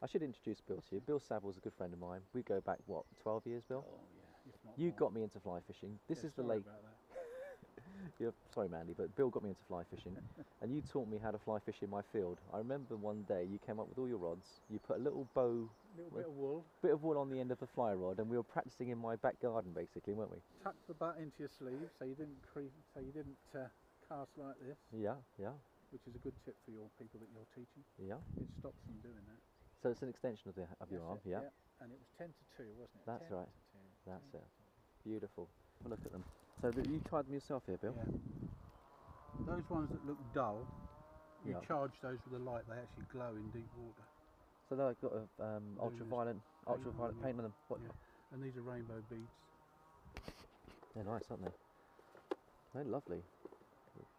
I should introduce Bill to you. Bill Savill's a good friend of mine. We go back, what, 12 years, Bill? Oh yeah, if not You more. got me into fly fishing. This is the lake. About that. Yeah, sorry, Mandy, but Bill got me into fly fishing, and you taught me how to fly fish in my field. I remember one day you came up with all your rods. You put a little bow, Bit of wool on the end of the fly rod, and we were practicing in my back garden, basically, weren't we? Tuck the butt into your sleeve so you didn't cast like this. Yeah, yeah, Which is a good tip for your people that you're teaching. yeah. It stops them doing that. So it's an extension of your arm, yeah. And it was 10 to 2, wasn't it? That's 10 right. to 2. That's 10 it. Beautiful. Have a look at them. So you tied them yourself here, Bill? Yeah. Those ones that look dull, you Yeah. charge those with a light. They actually glow in deep water. So they've got a ultraviolet paint on them. What? Yeah. And these are rainbow beads. They're nice, aren't they? They're lovely.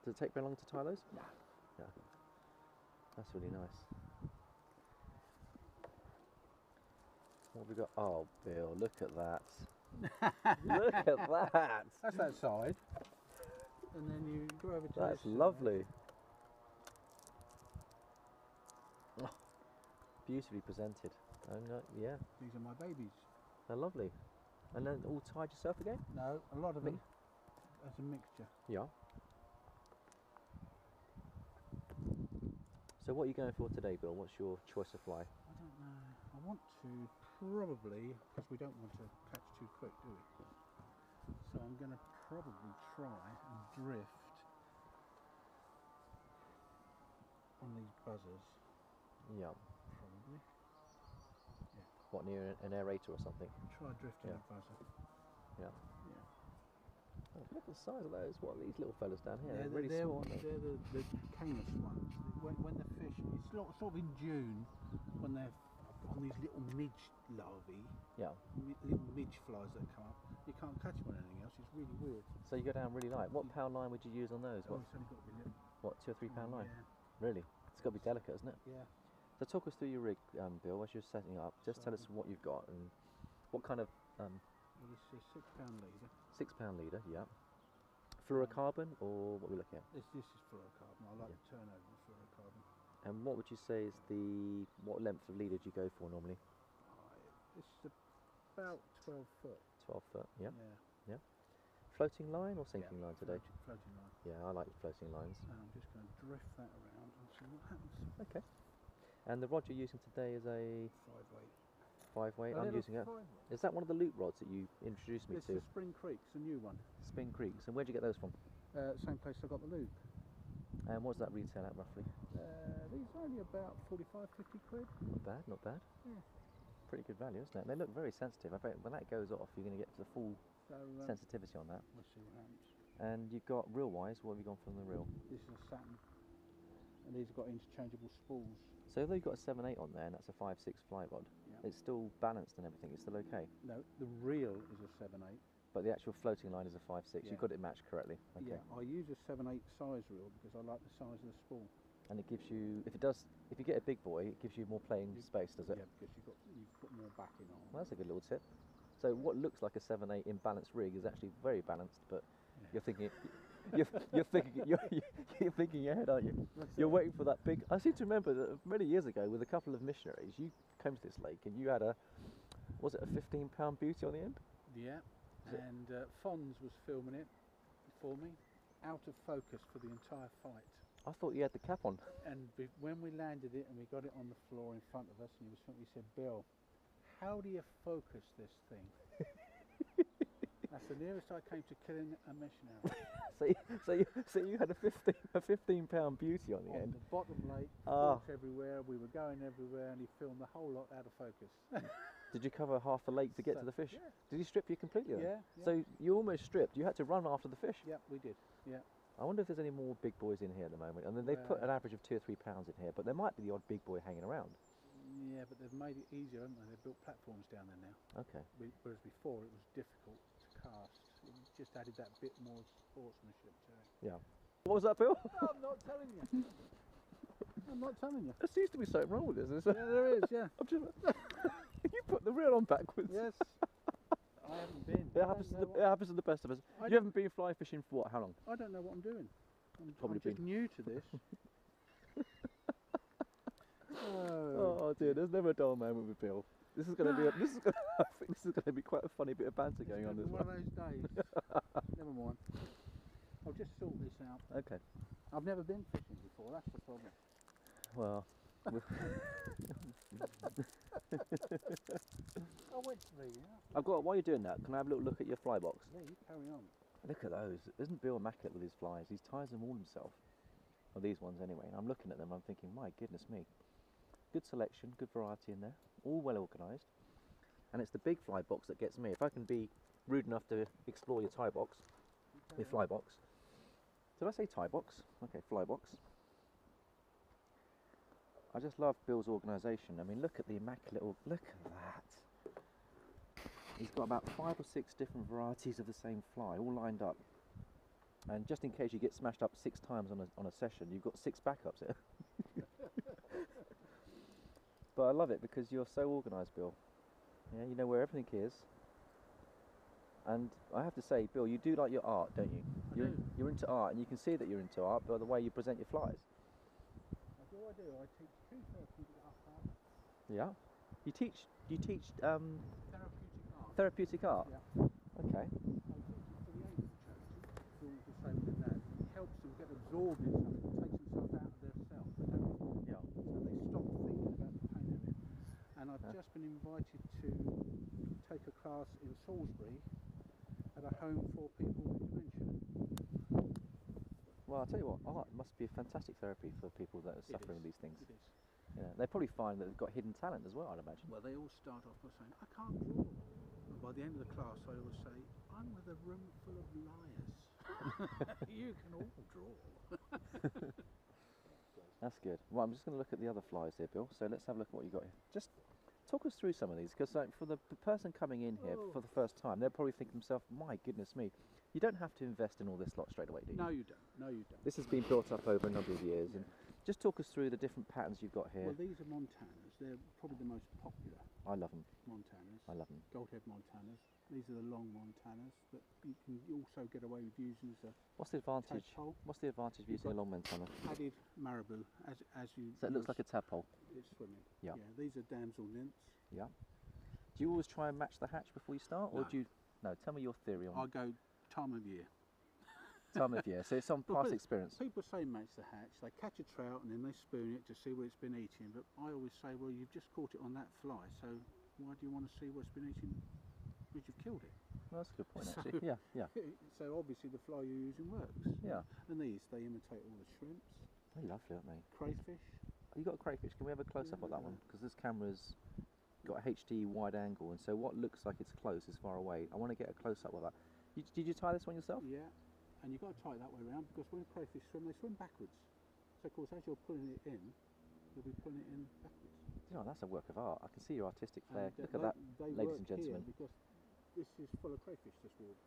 Does it take very long to tie those? No. Yeah. That's really nice. What have we got? Oh, Bill, look at that. Look at that. That's that side. And then you go over to That's this lovely. Oh, beautifully presented. Yeah, These are my babies. they're lovely. And then all tied yourself again? No, a lot of them as a mixture. Yeah. So what are you going for today, Bill? What's your choice of fly? I don't know. I want to probably, because we don't want to catch too quick, do we? So I'm going to probably try and drift on these buzzers. Yeah. Probably. Yeah. What, near an aerator or something? Try drifting Yeah. a buzzer. Yeah. Yeah. Oh, look at the size of those. What are these little fellas down here? Yeah, They're really small, aren't they? They're the canis ones. When the fish, it's sort of in June when they're on these little midge larvae, Yeah. little midge flies that come up. You can't catch them on anything else. It's really weird. So you go down really light. What pound line would you use on those? Oh, What, it's only got to be little. what, 2 or 3 pound line? Yeah. Really? It's got to be delicate, isn't it? Yeah. So talk us through your rig, Bill, as you're setting up. Just tell us what you've got and what kind of Well, this is £6 leader. 6 pound leader, yeah. Fluorocarbon or what are we looking at? This is fluorocarbon. I like the turnover of fluorocarbon. And what would you say is what length of leader do you go for normally? This is about 12 foot. 12 foot, yeah. Yeah. Floating line or sinking line today? Floating line. Yeah, I like floating lines. And I'm just going to drift that around and see what happens. Okay. And the rod you're using today is a 5-weight. 5-weight. I'm using it. Is that one of the loop rods that you introduced me This to? is Spring Creek's a new one. Spring Creeks. And where'd you get those from? Same place I got the loop. And what's that retail at roughly? These are only about 45, 50 quid. Not bad, not bad. Yeah. Pretty good value, isn't it? They look very sensitive. I bet when that goes off, you're going to get the full So sensitivity on that. we'll see what happens. And you've got reel-wise, what have you gone from the reel? This is a Saturn. And these have got interchangeable spools. So although you've got a 7/8 on there, and that's a 5/6 fly rod, Yeah. it's still balanced and everything. It's still okay. No, the reel is a 7/8. But the actual floating line is a 5/6. Yeah. You've got it matched correctly. Okay. Yeah, I use a 7/8 size reel because I like the size of the spool. And it gives you, if you get a big boy, it gives you more playing space, does it? Yeah, because you've put more backing on. Well, that's a good little tip. So what looks like a 7/8 imbalanced rig is actually very balanced, but you're thinking, you're thinking ahead, aren't you? You're waiting for that big. I seem to remember that many years ago, with a couple of missionaries, you came to this lake and you had was it a 15-pound beauty on the end? Yeah, and Fonz was filming it for me, out of focus for the entire fight. I thought you had the cap on. And when we landed it and we got it on the floor in front of us, and he was filming, he said, "Bill, how do you focus this thing?" That's the nearest I came to killing a missionary. so you had a 15-pound beauty on the On end. the bottom lake, Ah. fish everywhere, we were going everywhere, and he filmed the whole lot out of focus. Did you cover half the lake to get to the fish? Yeah. Did he strip you completely then? Yeah. So you almost stripped. You had to run after the fish. Yeah, we did. Yeah. I wonder if there's any more big boys in here at the moment. And then they've put an average of 2 or 3 pounds in here, but there might be the odd big boy hanging around. Yeah, but they've made it easier, haven't they? They've built platforms down there now. Okay. Whereas before it was difficult to cast. It just added that bit more sportsmanship to it. Yeah. What was that, Bill? I'm not telling you. I'm not telling you. There seems to be something wrong with this. Yeah, there is, yeah. I'm just, you put the reel on backwards. Yes. I haven't been. It happens to the best of us. You haven't been fly fishing for what? How long? I don't know what I'm doing. I'm Probably just been. new to this. Oh dear, there's never a dull moment with Bill. This is going to be. I think this is going to be quite a funny bit of banter going on this one. One of those days. Never mind. I'll just sort this out. Okay. I've never been fishing before. That's the problem. Well. I went to the. I've got. While you're doing that, can I have a little look at your fly box? Yeah, you carry on. Look at those. Isn't Bill immaculate with his flies? He ties them all himself. Well, these ones anyway. And I'm looking at them. I'm thinking, my goodness me. Good selection, good variety in there. All well organised. And it's the big fly box that gets me. If I can be rude enough to explore your tie box, your fly box. Did I say tie box? Okay, fly box. I just love Bill's organisation. I mean, look at the immaculate. Look at that. He's got about 5 or 6 different varieties of the same fly, all lined up. And just in case you get smashed up 6 times on a session, you've got 6 backups here. But I love it because you're so organised, Bill. Yeah, you know where everything is. And I have to say, Bill, you do like your art, don't you? You're into art, and you can see that you're into art by the way you present your flies. That's all I do. I teach true therapeutic art. Yeah. You teach Therapeutic art. therapeutic art. Yeah. Okay. I teach it for the aid charity. It's all the same with that. It helps them get absorbed in something. It takes themselves out of their self. Yeah. So they stop thinking about the pain of it. And I've just been invited to take a class in Salisbury at a home for people with dementia. Well, I'll tell you what, art must be a fantastic therapy for people that are suffering with these things. It is. Yeah, they probably find that they've got hidden talent as well, I'd imagine. Well, they all start off by saying, I can't draw. And by the end of the class, I always say, I'm with a room full of liars. You can all draw. That's good. Well, I'm just going to look at the other flies here, Bill. So let's have a look at what you got here. Just talk us through some of these, because like, for the person coming in here for the first time, they'll probably think to themselves, my goodness me, you don't have to invest in all this lot straight away, do you? No, you don't. No, you don't. This has been built up over a number of years. And just talk us through the different patterns you've got here. Well, these are Montanas. They're probably the most popular I love them. Montanas. I love them. Goldhead Montanas. These are the long Montanas that you can also get away with using as a What's the advantage? tadpole. What's the advantage of using a long montana? Added marabou as you. So it looks like a tadpole. It's swimming. Yeah. Yeah. These are damsel nymphs. Yeah. Do you always try and match the hatch before you start, or No. do you? No. Tell me your theory on I go time of year. time of year. So it's on Well, past experience. People say match the hatch. They catch a trout and then they spoon it to see what it's been eating. But I always say, well, you've just caught it on that fly, so why do you want to see what's been eating once you've killed it? Well, that's a good point, So- actually. Yeah. Yeah. So obviously the fly you're using works. Yeah. And these, they imitate all the shrimps, They're lovely, aren't they? crayfish. Oh, you got a crayfish. Can we have a close up of that one? Because this camera's got a HD wide angle, and so what looks like it's close is far away. I want to get a close up of that. Did you tie this one yourself? Yeah. And you've got to tie it that way around because when crayfish swim, they swim backwards. So of course, as you're pulling it in, you'll be pulling it in backwards. You know, that's a work of art. I can see your artistic flair. And, Look at that, they ladies work and gentlemen. here because this is full of crayfish, this water.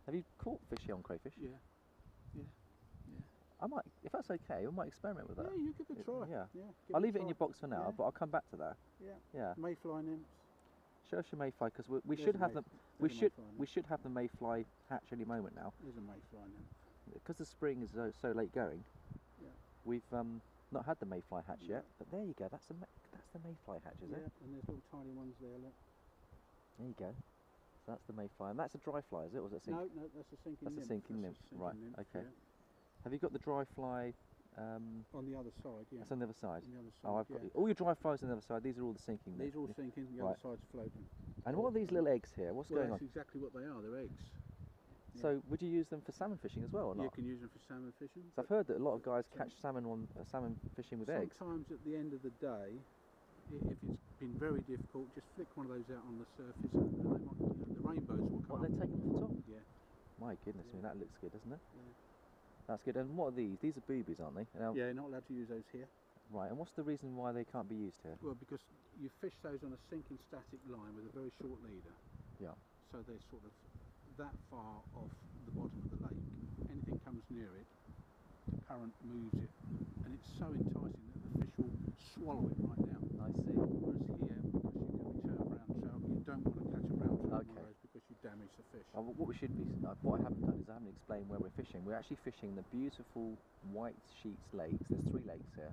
Have you caught fish here on crayfish? Yeah. I might, if that's okay, I might experiment with that. Yeah, you give it a try. Yeah. Give I'll leave a it in try. your box for now, Yeah. but I'll come back to that. Yeah. Yeah. Mayfly nymphs. Show us your mayfly, because we There's should a have them. There's a mayfly nymph. We should have the mayfly hatch any moment now, There's a mayfly nymph. because the spring is so late going. Yeah. We've not had the mayfly hatch No. yet, but there you go. That's the mayfly hatch, is Yeah, it? and there's little tiny ones there. Look. There you go. So that's the mayfly, and that's a dry fly, is it? Or is it a sink? No, that's a sinking That's a nymph. sinking That's nymph. a Right, sinking nymph, okay. yeah. Have you got the dry fly? On the other side, yeah. That's on the other side. On the other side, Oh, I've got yeah. all your dry flies on the other side. These are all the sinking. These are all sinking, the Right. other side's floating. And what are these little eggs here? What's Well, going that's on? exactly what they are, they're eggs. So would you use them for salmon fishing as well, or You not? can use them for salmon fishing. 'Cause I've heard that a lot of guys So- catch salmon on salmon fishing with eggs. Sometimes at the end of the day, if it's been very difficult, just flick one of those out on the surface and they might, the rainbows will come What, up. they're taking from the top? Yeah. My goodness me, Yeah. that looks good, doesn't it? Yeah. That's good. And what are these? These are boobies, aren't they? Now, Yeah, you're not allowed to use those here. Right, and what's the reason why they can't be used here? Well, because you fish those on a sinking static line with a very short leader. Yeah. So they're sort of that far off the bottom of the lake. Anything comes near it, the current moves it, and it's so enticing that the fish will swallow it right down. I see. Whereas here, because you can return brown trout, you don't want to catch a brown trout on Okay. one of those because you damage the fish. What we should be, what I haven't done is I haven't explained where we're fishing. We're actually fishing the beautiful Whitesheets Lakes. There's 3 lakes here.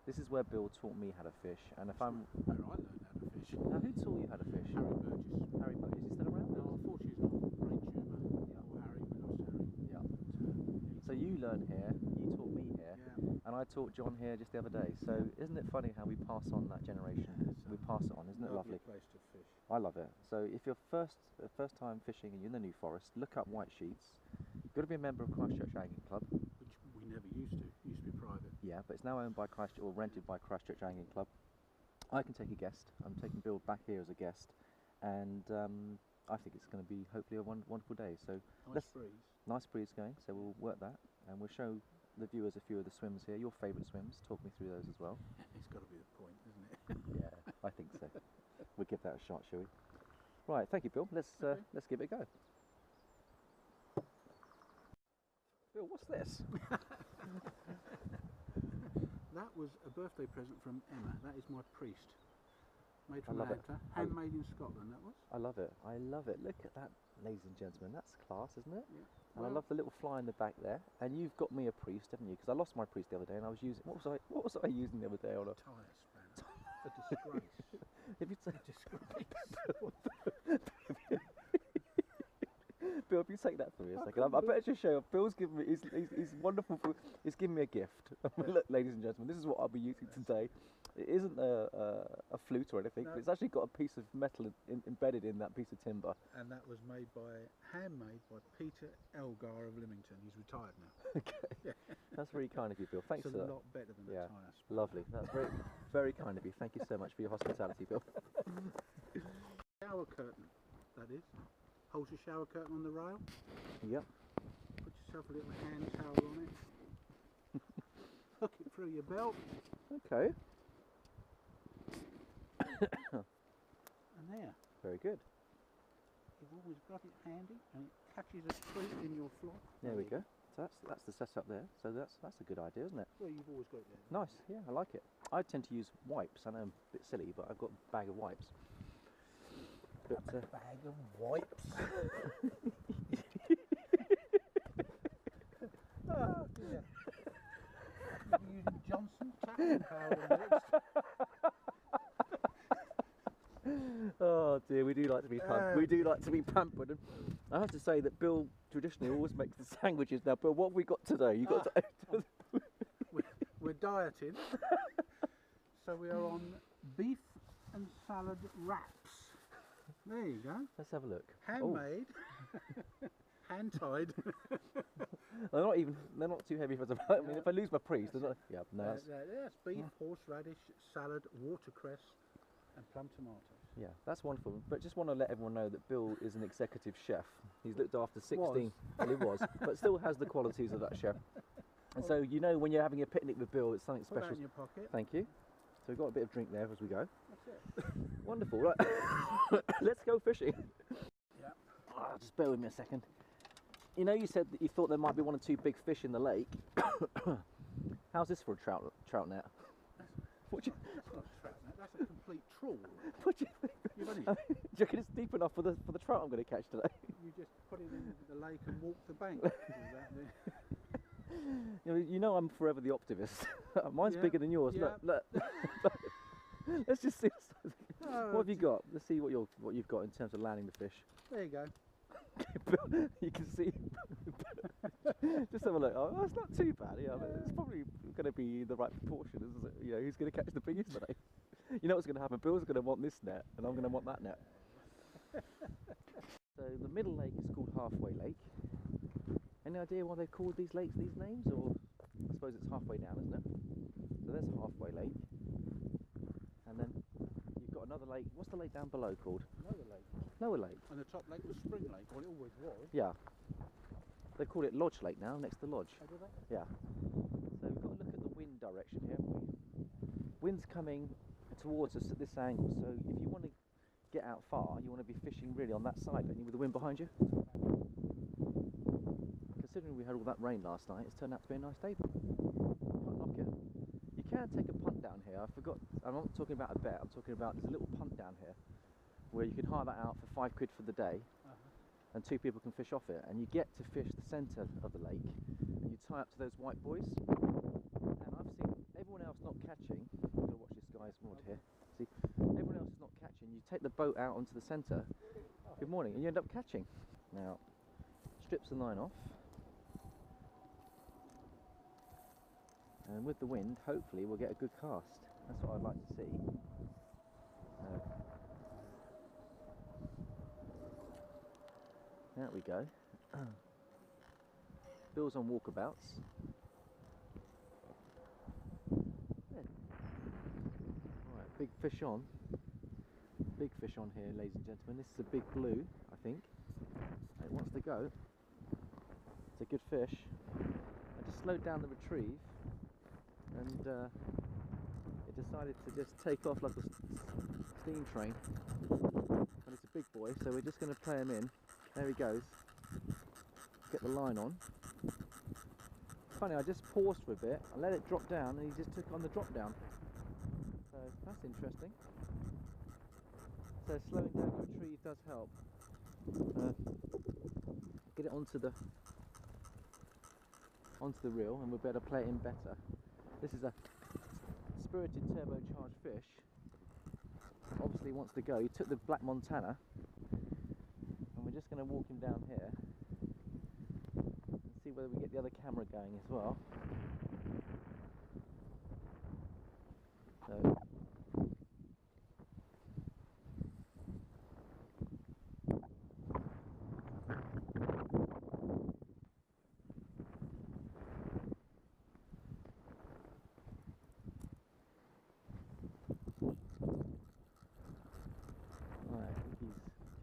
This is where Bill taught me how to fish, and if I'm... Where I learned how to fish. Now, who taught you how to fish? Harry Burgess. Harry Burgess, is he still around? No, unfortunately he's not. Great tumour. Yeah. Or Harry, we lost Harry. Yeah. So you learn here, you taught me here, Yeah. and I taught John here just the other day. So isn't it funny how we pass on that generation? We pass it on, isn't it lovely? Place to fish. I love it. So if you're first time fishing and you're in the New Forest, look up Whitesheets. You've got to be a member of Christchurch Angling Club. Which we never used to. It used to be private. Yeah, but it's now owned by Christchurch, or rented by Christchurch Angling Club. I can take a guest. I'm taking Bill back here as a guest, and I think it's going to be hopefully a wonderful day. So nice breeze going. So we'll work that, and we'll show the viewers a few of the swims here. Your favourite swims. Talk me through those as well. It's got to be the point, isn't it? Yeah, I think so. We'll give that a shot, shall we? Right, thank you, Bill. Let's give it a go. Bill, what's this? That was a birthday present from Emma. That is my priest. Made from love it. Hampshire. Handmade in Scotland, that was. I love it. I love it. Look at that, ladies and gentlemen. That's class, isn't it? Yeah. And I love the little fly in the back there. And you've got me a priest, haven't you? Because I lost my priest the other day, and I was using what was I using the other day on a tire spanner. A disgrace. If you take Disgrace. Bill, if you take that for me a second, I better just show you. Bill's given me. He's wonderful. He's given me a gift. Look, ladies and gentlemen, this is what I'll be using today. It isn't a flute or anything, but it's actually got a piece of metal embedded in that piece of timber. And that was handmade by Peter Elgar of Lymington. He's retired now. Okay, that's very kind of you, Bill. Thanks it's for that. a lot better than a tire spanner. Lovely. That's very, very kind of you. Thank you so much for your hospitality, Bill. Shower curtain, that is. Holds your shower curtain on the rail. Yep. Put yourself a little hand towel on it. Hook it through your belt. Okay. And there. Very good. You've always got it handy, and it catches a treat in your flock. There we go. So that's the setup there. So that's a good idea, isn't it? Well, you've always got it there. Nice. Yeah, I like it. I tend to use wipes. I know I'm a bit silly, but I've got a bag of wipes. But, A bag of wipes. Oh dear. You'll be using Johnson tapping powder next. Oh dear, we do like to be we do like to be pampered. And I have to say that Bill traditionally always makes the sandwiches. Now, Bill, what have we got today? You got We're dieting, so we are on beef and salad wraps. There you go. Let's have a look. Handmade, hand tied. They're not too heavy for the. I mean, if I lose my priest, they're not. Yeah, no. That's beef, horseradish, salad, watercress, and plum tomatoes. Yeah, that's wonderful. But just want to let everyone know that Bill is an executive chef. He's looked after 16. Well, he was, but still has the qualities of that chef. And so you know when you're having a picnic with Bill, it's something Put special. that in your pocket. Thank you. So we've got a bit of drink there as we go. That's it. Wonderful. Right, let's go fishing. Yeah. Oh, just bear with me a second. You know, you said that you thought there might be one or two big fish in the lake. How's this for a trout net? That's not a trout net. That's a complete trawl. What do you think? You've only, Do you reckon it's deep enough for the trout I'm going to catch today? you just put it in the lake and walk the bank. You know I'm forever the optimist. Mine's Yeah, bigger than yours. yeah. Look. Let's just see. Oh, What have you got? Let's see what you've got in terms of landing the fish. There you go. You can see. Just have a look. Oh, it's not too bad. Yeah, but it's probably going to be the right proportion, isn't it? You know, who's going to catch the biggest today? You know what's going to happen? Bill's going to want this net, and I'm going to want that net. So the middle lake is called Halfway Lake. Any idea why they've called these lakes these names? Or I suppose it's halfway down, isn't it? So there's Halfway Lake. And then you've got another lake. What's the lake down below called? Lower lake. Lower Lake. And the top lake was Spring Lake. Well, it always was. Yeah. They call it Lodge Lake now, next to Lodge. Oh, do they? Yeah. So we've got to look at the wind direction here, haven't we? Wind's coming towards us at this angle, so if you want to get out far, you want to be fishing really on that side, don't you, with the wind behind you? Considering we had all that rain last night, it's turned out to be a nice day. Can't knock it. You can take a punt down here. I forgot, I'm not talking about a bet, I'm talking about there's a little punt down here where you can hire that out for £5 for the day. And two people can fish off it, and you get to fish the centre of the lake, and you tie up to those white buoys. And I've seen everyone else not catching, the boat out onto the centre. Good morning, and you end up catching. Now, strips the line off, and with the wind, hopefully we'll get a good cast. That's what I'd like to see. There we go. Bill's on walkabouts. Right, big fish on. Big fish on here, ladies and gentlemen. This is a big blue, I think. It wants to go. It's a good fish. I just slowed down the retrieve, and it decided to just take off like a steam train. And it's a big boy, so we're just going to play him in. There he goes. Get the line on. Funny, I just paused for a bit, I let it drop down, and he just took on the drop down. So that's interesting. So slowing down your retrieve does help. Get it onto the reel, and we'll be able to play it in better. This is a spirited turbocharged fish. Obviously wants to go. He took the black Montana, and we're just going to walk him down here and see whether we get the other camera going as well. So,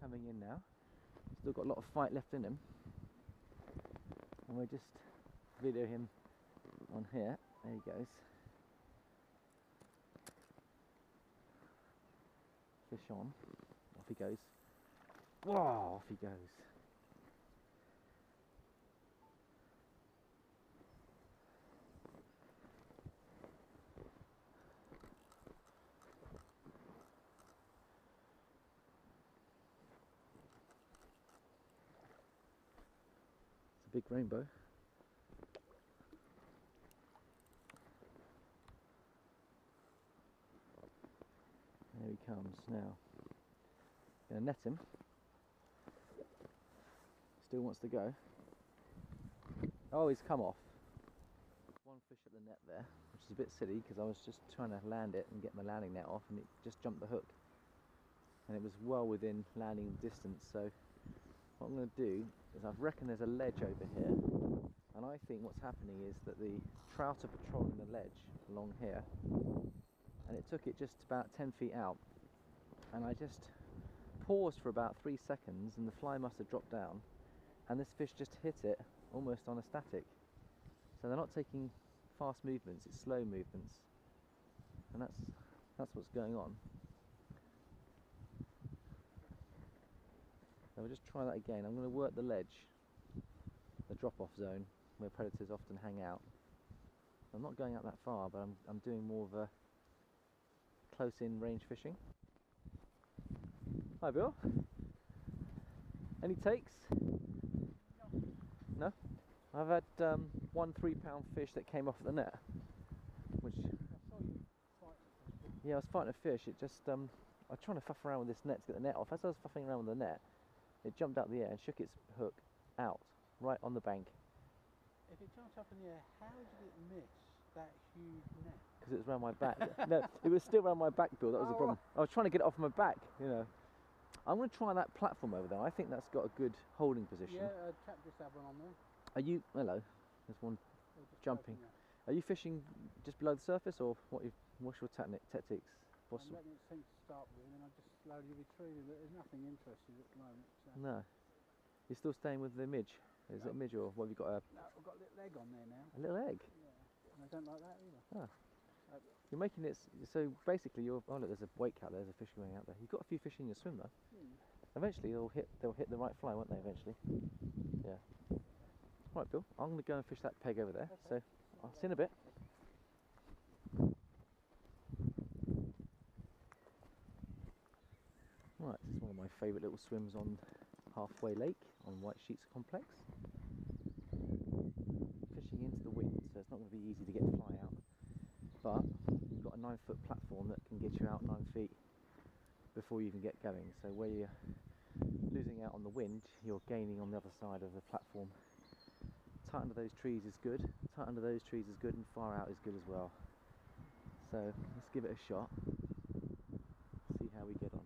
coming in now. Still got a lot of fight left in him, and we'll just video him on here. There he goes. Fish on. Off he goes. Whoa! Off he goes. Big rainbow. There he comes now. Gonna net him. Still wants to go. Oh, he's come off. One fish at the net there, which is a bit silly because I was just trying to land it and get my landing net off, and it just jumped the hook. And it was well within landing distance, so what I'm going to do is I reckon there's a ledge over here, and I think what's happening is that the trout are patrolling the ledge along here, and it took it just about 10 feet out, and I just paused for about 3 seconds, and the fly must have dropped down, and this fish just hit it almost on a static. So they're not taking fast movements, it's slow movements, and that's what's going on. So we'll just try that again. I'm going to work the ledge, the drop-off zone, where predators often hang out. I'm not going out that far, but I'm doing more of a close-in range fishing. Hi Bill. Any takes? No? I've had one 3-pound fish that came off at the net, which... Yeah, I was fighting a fish. It just, I was trying to fuff around with this net to get the net off. As I was fuffing around with the net, it jumped out the air and shook its hook out, right on the bank. If it jumped up in the air, how did it miss that huge net? Because it was around my back. No, it was still around my back, Bill, that was the problem. I was trying to get it off my back, you know. I'm going to try that platform over there. I think that's got a good holding position. Yeah, chap just had one on there. Are you, hello, there's one jumping. Are you fishing just below the surface, or what's your tactics? I'm letting it sink to start with, and then I'm just slowly retrieving it. There's nothing interesting at the moment. So. No. You're still staying with the midge? Is it a midge, or what have you got? No, I've got a little egg on there now. A little egg? Yeah, and I don't like that either. Ah. You're making it, so basically you're, oh look, there's a wake out there, there's a fish going out there. You've got a few fish in your swim though. Eventually they'll hit the right fly, won't they, eventually? Yeah. Right Bill, I'm going to go and fish that peg over there, so I'll see you in a bit. Right, this is one of my favourite little swims on Halfway Lake, on Whitesheets complex. Fishing into the wind, so it's not going to be easy to get fly out. But you've got a 9-foot platform that can get you out 9 feet before you even get going. So where you're losing out on the wind, you're gaining on the other side of the platform. Tight under those trees is good, tight under those trees is good, and far out is good as well. So let's give it a shot, see how we get on.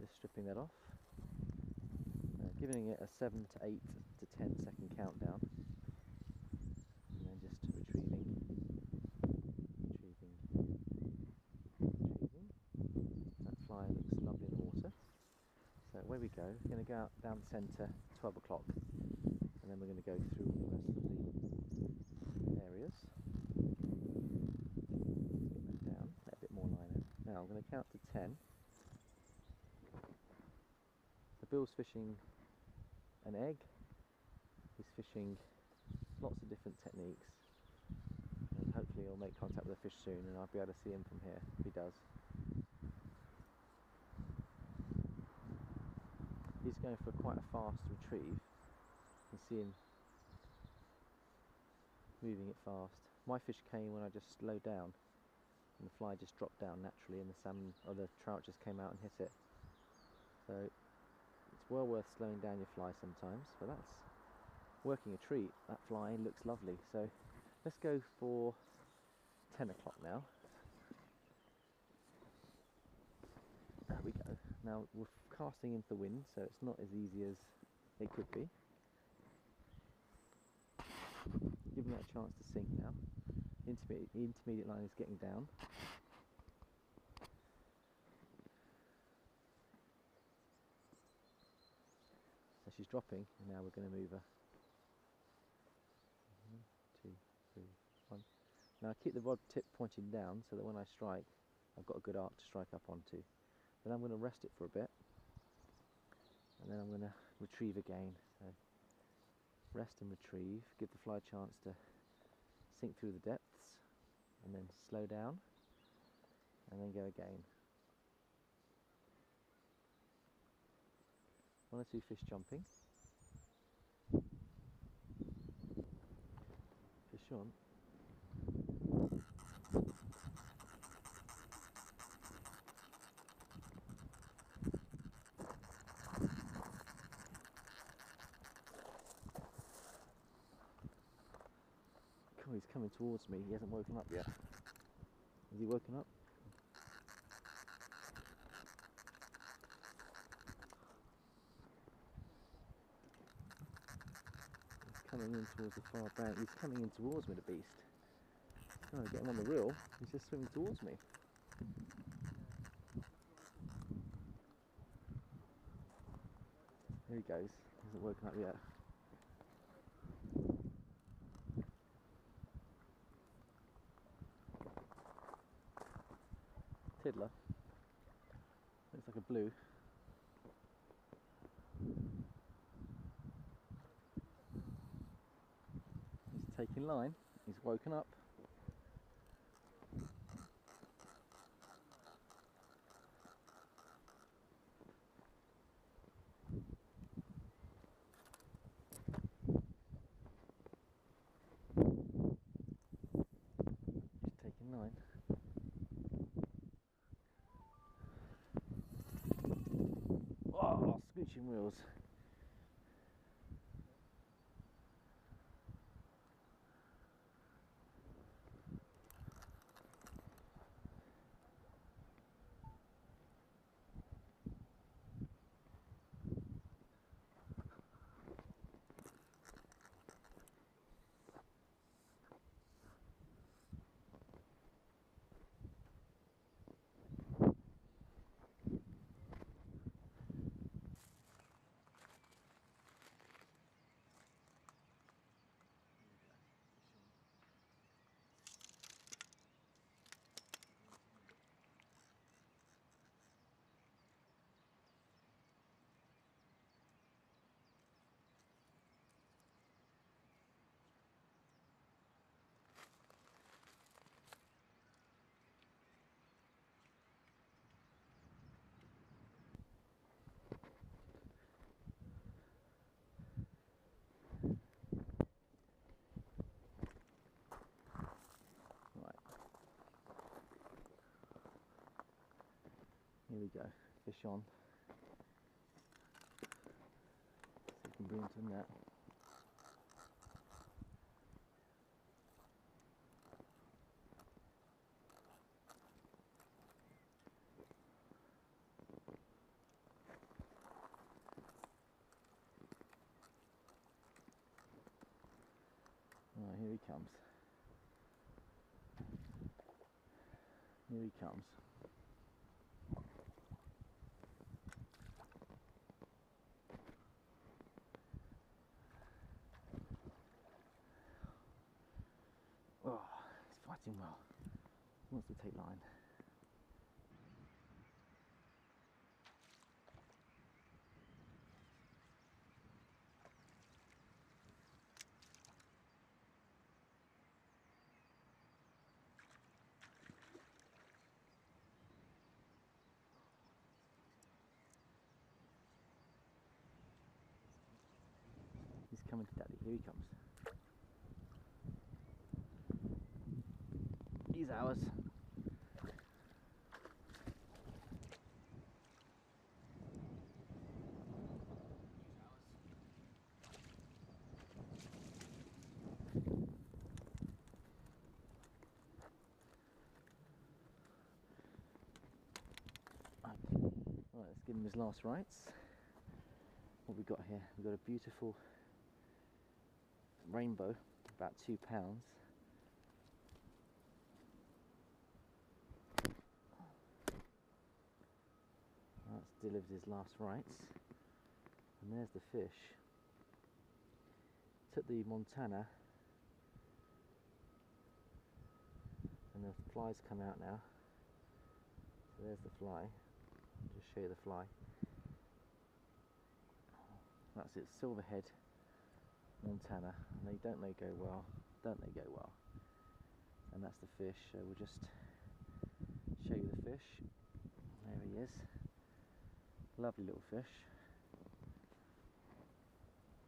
Just stripping that off, giving it a 7 to 8 to 10 second countdown, and then just retrieving. That fly looks lovely in the water. So away we go. We're going to go out down the centre, 12 o'clock, and then we're going to go through all the rest of the areas. Get that down, let a bit more line in. Now I'm going to count to 10. So Bill's fishing an egg. He's fishing lots of different techniques, and hopefully he'll make contact with a fish soon, and I'll be able to see him from here if he does. He's going for quite a fast retrieve. You can see him moving it fast. My fish came when I just slowed down, and the fly just dropped down naturally, and the salmon or the trout just came out and hit it. So it's well worth slowing down your fly sometimes, but that's working a treat. That fly looks lovely. So let's go for 10 o'clock now. There we go. Now we're casting into the wind, so it's not as easy as it could be. Giving that a chance to sink now. The intermediate line is getting down. So she's dropping, and now we're going to move her. 1, 2, 3, 1. Now keep the rod tip pointing down so that when I strike, I've got a good arc to strike up onto. Then I'm going to rest it for a bit, and then I'm going to retrieve again. So rest and retrieve, give the fly a chance to sink through the depths, and then slow down, and then go again. 1 or 2 fish jumping. Fish on. Oh, he's coming towards me. He hasn't woken up yet. Has he woken up? He's coming in towards the far bank. He's coming in towards me, the beast. I'm trying to get him on the reel. He's just swimming towards me. There he goes. He hasn't woken up yet. Tiddler. Looks like a blue. He's taking line. He's woken up. He's taking line. Oh, scooching wheels. Here we go, fish on. So you can bring into the net. Right, here he comes. Here he comes. Oh, he's fighting well. He wants to take line. He's coming to daddy. Here he comes. He's ours. Right, let's give him his last rites. What we got here? We've got a beautiful rainbow, about £2. That's delivered his last rites. And there's the fish. Took the Montana, and the flies come out now. So there's the fly. I'll just show you the fly. That's it, silverhead Montana, and don't they go well? Don't they go well? And that's the fish. So we'll just show you the fish. There he is. Lovely little fish.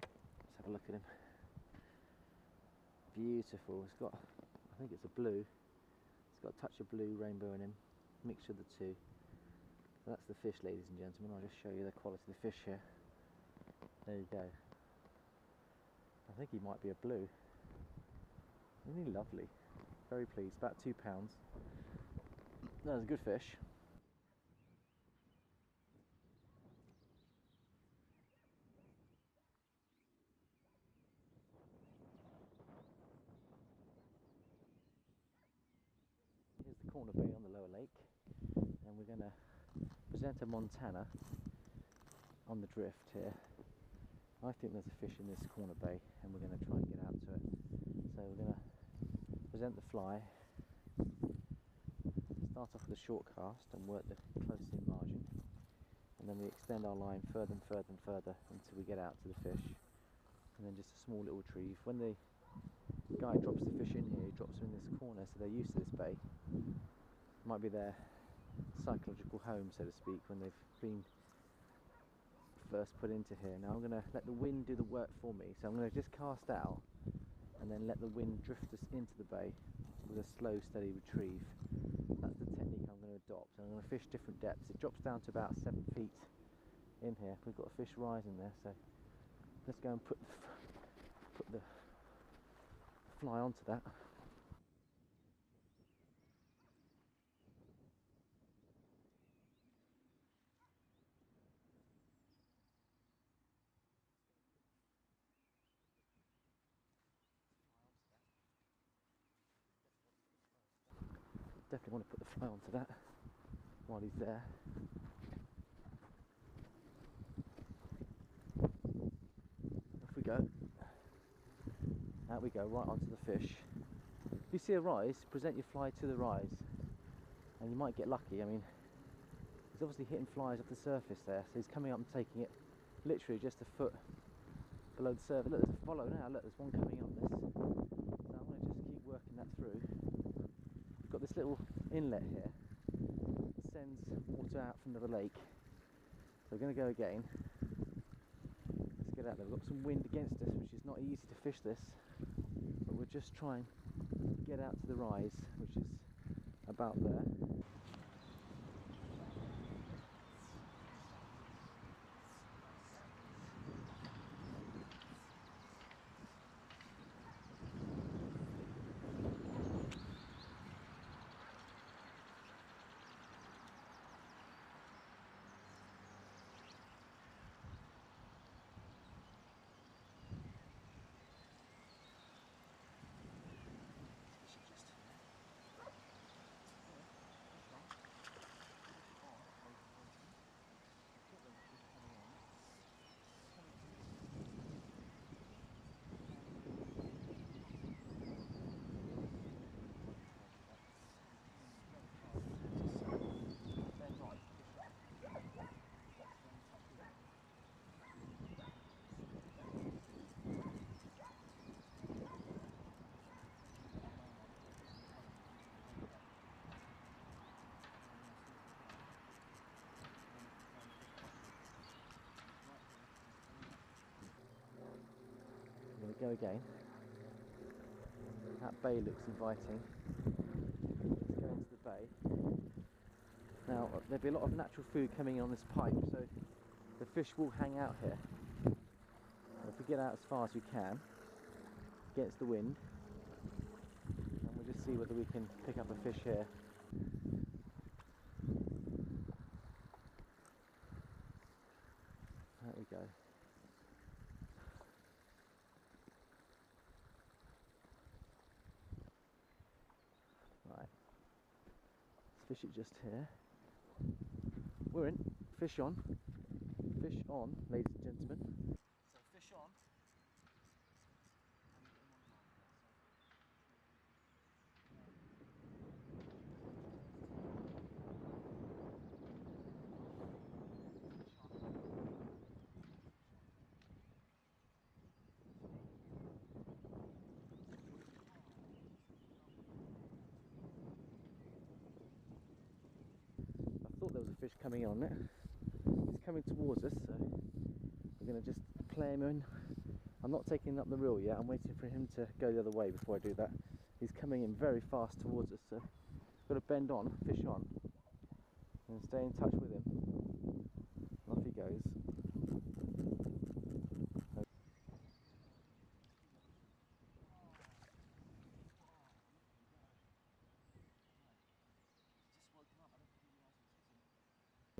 Let's have a look at him. Beautiful. It's got, I think it's a blue. It's got a touch of blue rainbow in him. Mixture of the two. So that's the fish, ladies and gentlemen. I'll just show you the quality of the fish here. There you go. I think he might be a blue. Isn't he lovely? Very pleased. About £2. That was a good fish. Here's the corner bay on the lower lake, and we're going to present a Montana on the drift here. I think there's a fish in this corner bay, and we're going to try and get out to it. So we're going to present the fly, start off with a short cast and work the close in margin, and then we extend our line further and further and further until we get out to the fish, and then just a small little retrieve. When the guy drops the fish in here, he drops them in this corner, so they're used to this bay. It might be their psychological home, so to speak, when they've been first put into here. Now I'm going to let the wind do the work for me, so I'm going to just cast out and then let the wind drift us into the bay with a slow, steady retrieve. That's the technique I'm going to adopt. I'm going to fish different depths. It drops down to about 7 feet in here. We've got a fish rising there, so let's go and put the fly onto that. Definitely want to put the fly onto that while he's there. Off we go. Out we go, right onto the fish. If you see a rise, present your fly to the rise, and you might get lucky. I mean, he's obviously hitting flies off the surface there, so he's coming up and taking it literally just a foot below the surface. Look, there's a follow now. Look, there's one coming up this. So I'm going to just keep working that through. We've got this little inlet here that sends water out from the lake. So we're going to go again. Let's get out there. We've got some wind against us, which is not easy to fish this, but we'll just try and get out to the rise, which is about there. go again. That bay looks inviting. Let's go into the bay. Now, there'll be a lot of natural food coming in on this pipe, so the fish will hang out here. If we get out as far as we can, against the wind, and we'll just see whether we can pick up a fish here. There we go. Right, let's fish it just here. We're in. Fish on. Fish on, ladies and gentlemen. So fish on. I thought there was a fish coming on it. He's coming towards us, so we're going to just play him in. I'm not taking up the reel yet, I'm waiting for him to go the other way before I do that. He's coming in very fast towards us, so got to bend on, fish on, and stay in touch with him. Off he goes.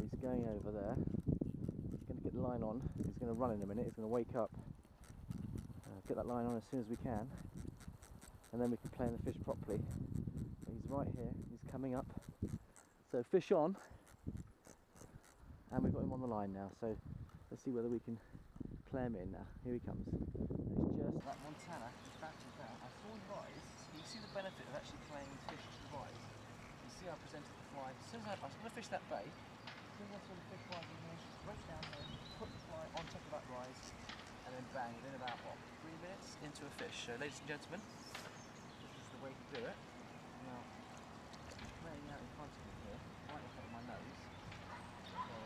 He's going over there. He's going to get the line on. He's going to run in a minute. He's going to wake up. Get that line on as soon as we can, and then we can play in the fish properly. He's right here. He's coming up. So fish on, and we've got him on the line now. So let's see whether we can play him in now. Here he comes. It's just that Montana. He's back to that. I saw him rise. You see the benefit of actually playing fish to the rise. You see I presented the fly. As soon as I was going to fish that bay. As soon as I saw the fish rising here, straight down there, put the fly on top of that rise, and then bang, within about, what, 3 minutes into a fish. So ladies and gentlemen, this is the way to do it. Now, he's playing out in front of me here, right in front of my nose. So,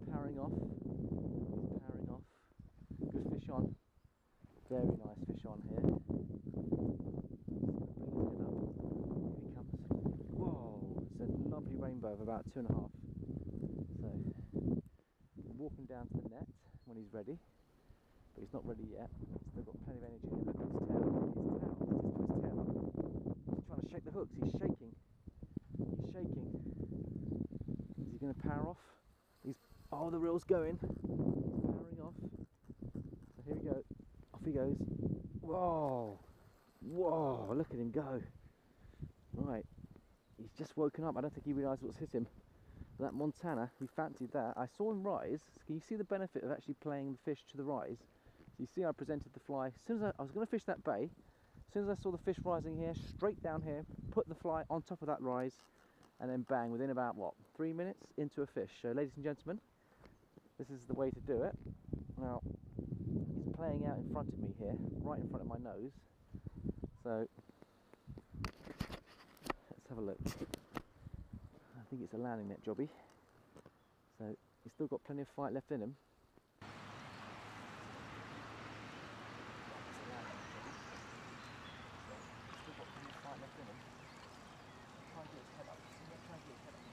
powering off, he's powering off. Good fish on. Very nice fish on here. Bring his head up. Here he comes. Whoa, it's a lovely rainbow of about 2.5. So, walking down to the net when he's ready, but he's not ready yet. He's still got plenty of energy. Look at his tail. He's trying to shake the hooks. He's shaking. He's shaking. Is he going to power off? Oh, the reel's going. He's powering off. So here we go. Off he goes. Whoa! Whoa! Look at him go. Right. He's just woken up. I don't think he realised what's hit him. That Montana, he fancied that. I saw him rise. Can you see the benefit of actually playing the fish to the rise? So you see I presented the fly. As soon as I was going to fish that bay, as soon as I saw the fish rising here, straight down here, put the fly on top of that rise, and then bang, within about, what, 3 minutes into a fish. So ladies and gentlemen, this is the way to do it. Now, he's playing out in front of me here, right in front of my nose. So, let's have a look. I think it's a landing net jobby, so he's still got plenty of fight left in him. Still got plenty of fight left in him. Try and get his head up. Try and get his head up.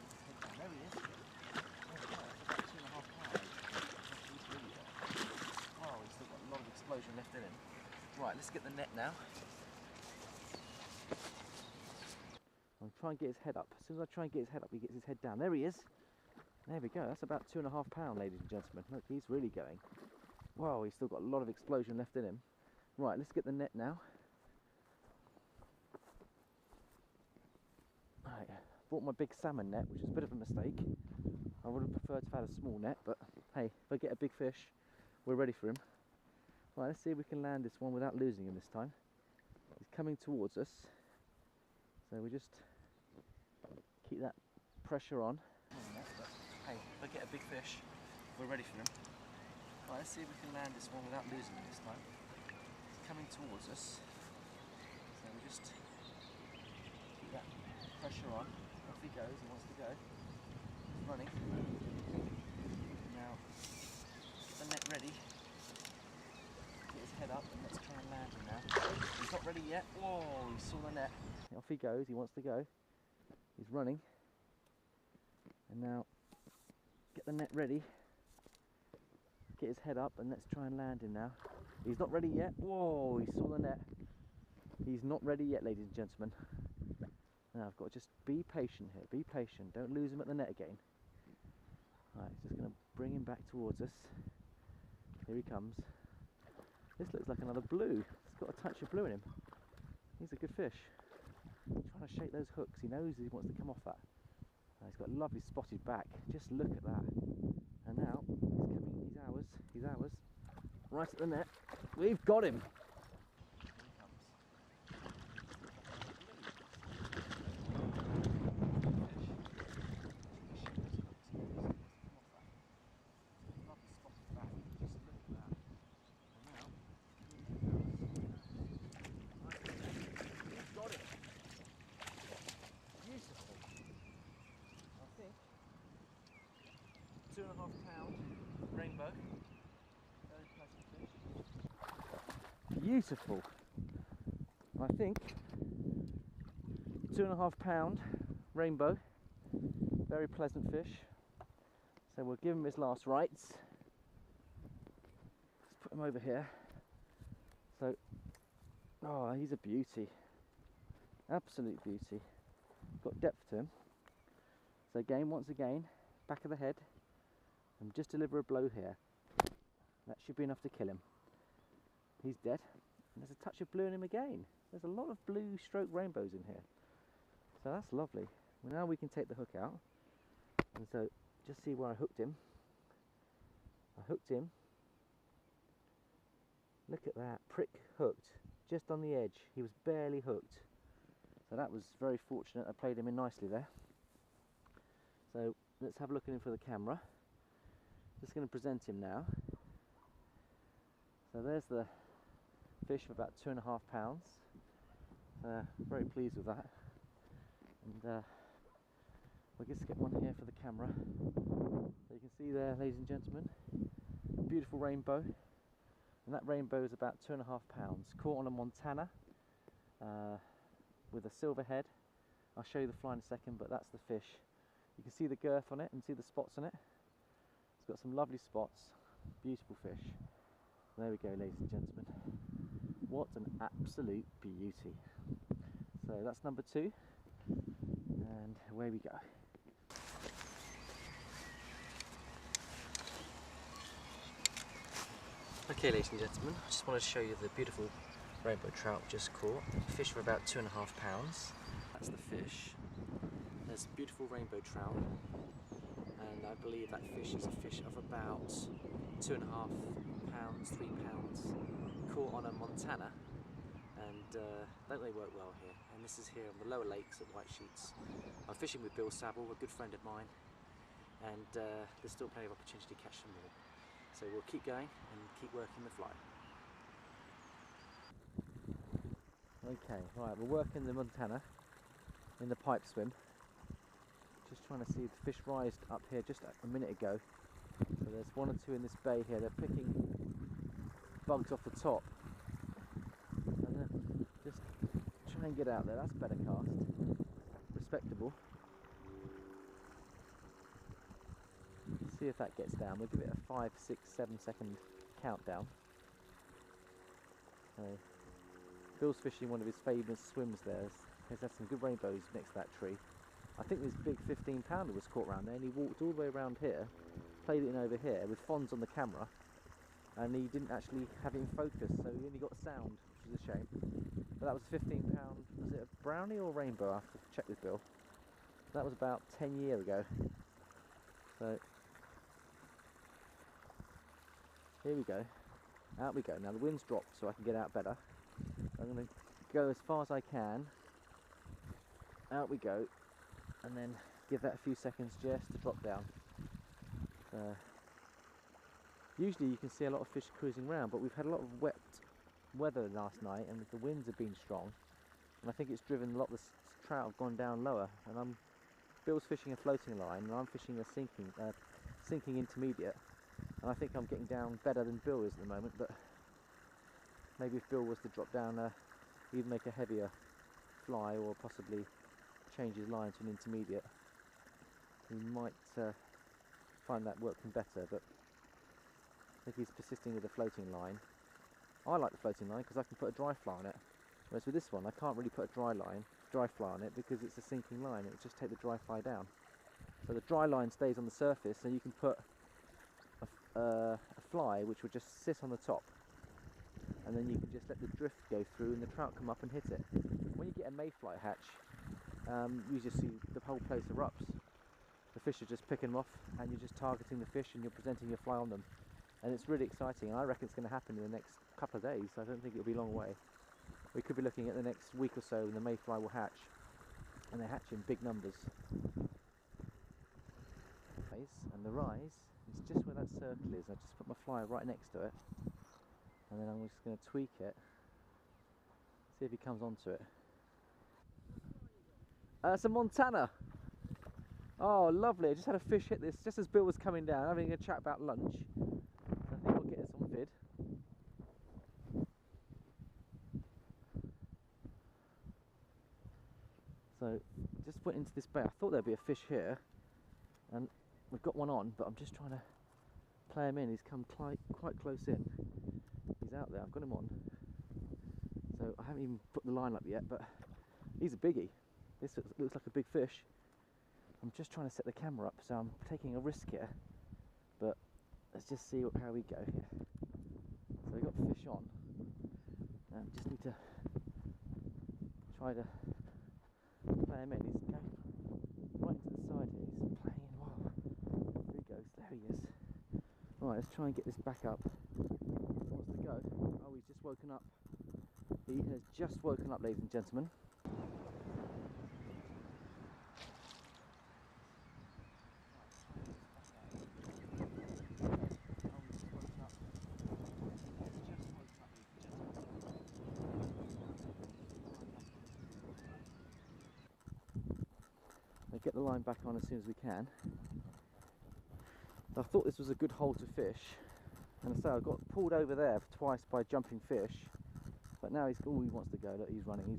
There he is. There we go. That's about 2.5 pounds. He's really there. Oh, he's still got a lot of explosion left in him. Right, let's get the net now. I'm trying to get his head up. As soon as I try and get his head up, he gets his head down. There he is. There we go. That's about 2.5 pounds, ladies and gentlemen. Look, he's really going. Wow, he's still got a lot of explosion left in him. Right, let's get the net now. Right, bought my big salmon net, which is a bit of a mistake. I would have preferred to have had a small net, but hey, if I get a big fish, we're ready for him. Right, let's see if we can land this one without losing him this time. He's coming towards us. So we just keep that pressure on. Hey, if I get a big fish, we're ready for him. Right, let's see if we can land this one without losing him this time. He's coming towards us. So we just keep that pressure on. Off he goes, he wants to go. He's running. Now, get the net ready. head up and let's try and land him now. He's not ready yet. Whoa, he saw the net. Off he goes, he wants to go. He's running. And now, get the net ready. Get his head up and let's try and land him now. He's not ready yet. Whoa, he saw the net. He's not ready yet, ladies and gentlemen. Now I've got to just be patient here. Be patient. Don't lose him at the net again. Right, just going to bring him back towards us. Here he comes. This looks like another blue. It's got a touch of blue in him. He's a good fish. Trying to shake those hooks. He knows he wants to come off that. He's got a lovely spotted back. Just look at that. And now he's coming. He's ours. He's ours. Right at the net. We've got him. £2.5 rainbow. Very pleasant fish. Beautiful. I think £2.5 rainbow. Very pleasant fish. So we'll give him his last rites. Let's put him over here. So, oh, he's a beauty. Absolute beauty. Got depth to him. So again, once again, back of the head. And just deliver a blow here. That should be enough to kill him. He's dead. And there's a touch of blue in him again. There's a lot of blue stroke rainbows in here. So that's lovely. Well, now we can take the hook out. And so, just see where I hooked him. I hooked him. Look at that, prick hooked. Just on the edge. He was barely hooked. So that was very fortunate. I played him in nicely there. So, let's have a look at him for the camera. Just going to present him now. So there's the fish of about £2.5. Very pleased with that. And we'll just get one here for the camera. So you can see there, ladies and gentlemen, beautiful rainbow. And that rainbow is about £2.5. Caught on a Montana with a silver head. I'll show you the fly in a second, but that's the fish. You can see the girth on it and see the spots on it. It's got some lovely spots, beautiful fish. There we go, ladies and gentlemen. What an absolute beauty. So that's number 2, and away we go. Okay, ladies and gentlemen, I just want to show you the beautiful rainbow trout just caught. A fish for about £2.5. That's the fish. There's beautiful rainbow trout. And I believe that fish is a fish of about £2.5, £3, caught on a Montana, and don't they work well here? And this is here on the lower lakes at Whitesheets. I'm fishing with Bill Savill, a good friend of mine, and there's still plenty of opportunity to catch some more. So we'll keep going and keep working the fly. Okay, right, we're working the Montana in the pipe swim. Just trying to see the fish rise up here just a minute ago. So there's 1 or 2 in this bay here. They're picking bugs off the top. And just try and get out there. That's better cast. Respectable. See if that gets down. We'll give it a 5, 6, 7 second countdown. Bill's fishing one of his famous swims there. He's had some good rainbows next to that tree. I think this big 15-pounder was caught around there, and he walked all the way around here, played it in over here with Fonz on the camera, and he didn't actually have it in focus, so he only got sound, which is a shame. But that was a 15-pound, was it a brownie or rainbow? I have to check with Bill. That was about 10 years ago. So here we go. Out we go. Now the wind's dropped, so I can get out better. I'm going to go as far as I can. Out we go. And then give that a few seconds just to drop down. Usually you can see a lot of fish cruising around, but we've had a lot of wet weather last night and the winds have been strong, and I think it's driven a lot of the trout have gone down lower, and Bill's fishing a floating line and I'm fishing a sinking intermediate, and I think I'm getting down better than Bill is at the moment, but maybe if Bill was to drop down, he'd make a heavier fly, or possibly change his line to an intermediate. He might find that working better, but if he's persisting with the floating line, I like the floating line because I can put a dry fly on it. Whereas with this one, I can't really put a dry fly on it because it's a sinking line. It would just take the dry fly down. So the dry line stays on the surface, and you can put a fly which will just sit on the top, and then you can just let the drift go through and the trout come up and hit it. When you get a mayfly hatch, you just see the whole place erupts. The fish are just picking them off, and you're just targeting the fish and you're presenting your fly on them. And it's really exciting, and I reckon it's going to happen in the next couple of days. I don't think it'll be a long way. We could be looking at the next week or so, and the mayfly will hatch, and they hatch in big numbers. And the rise is just where that circle is. I just put my fly right next to it, and then I'm just going to tweak it, see if he comes onto it. It's a Montana. Oh, lovely. I just had a fish hit this just as Bill was coming down, having a chat about lunch. I think we'll get this on vid. So, just went into this bay. I thought there'd be a fish here, and we've got one on, but I'm just trying to play him in. He's come quite close in. He's out there. I've got him on. So I haven't even put the line up yet, but he's a biggie. This looks like a big fish. I'm just trying to set the camera up, so I'm taking a risk here, but let's just see how we go here. So we've got fish on, and just need to try to play him in. He's going right into the side here. He's playing in. Wow, there he goes. There he is. Right, let's try and get this back up. Wants to go. Oh, he's just woken up. He has just woken up, ladies and gentlemen. Get the line back on as soon as we can. I thought this was a good hole to fish, and I say I got pulled over there twice by jumping fish, but now he wants to go. Look, he's running.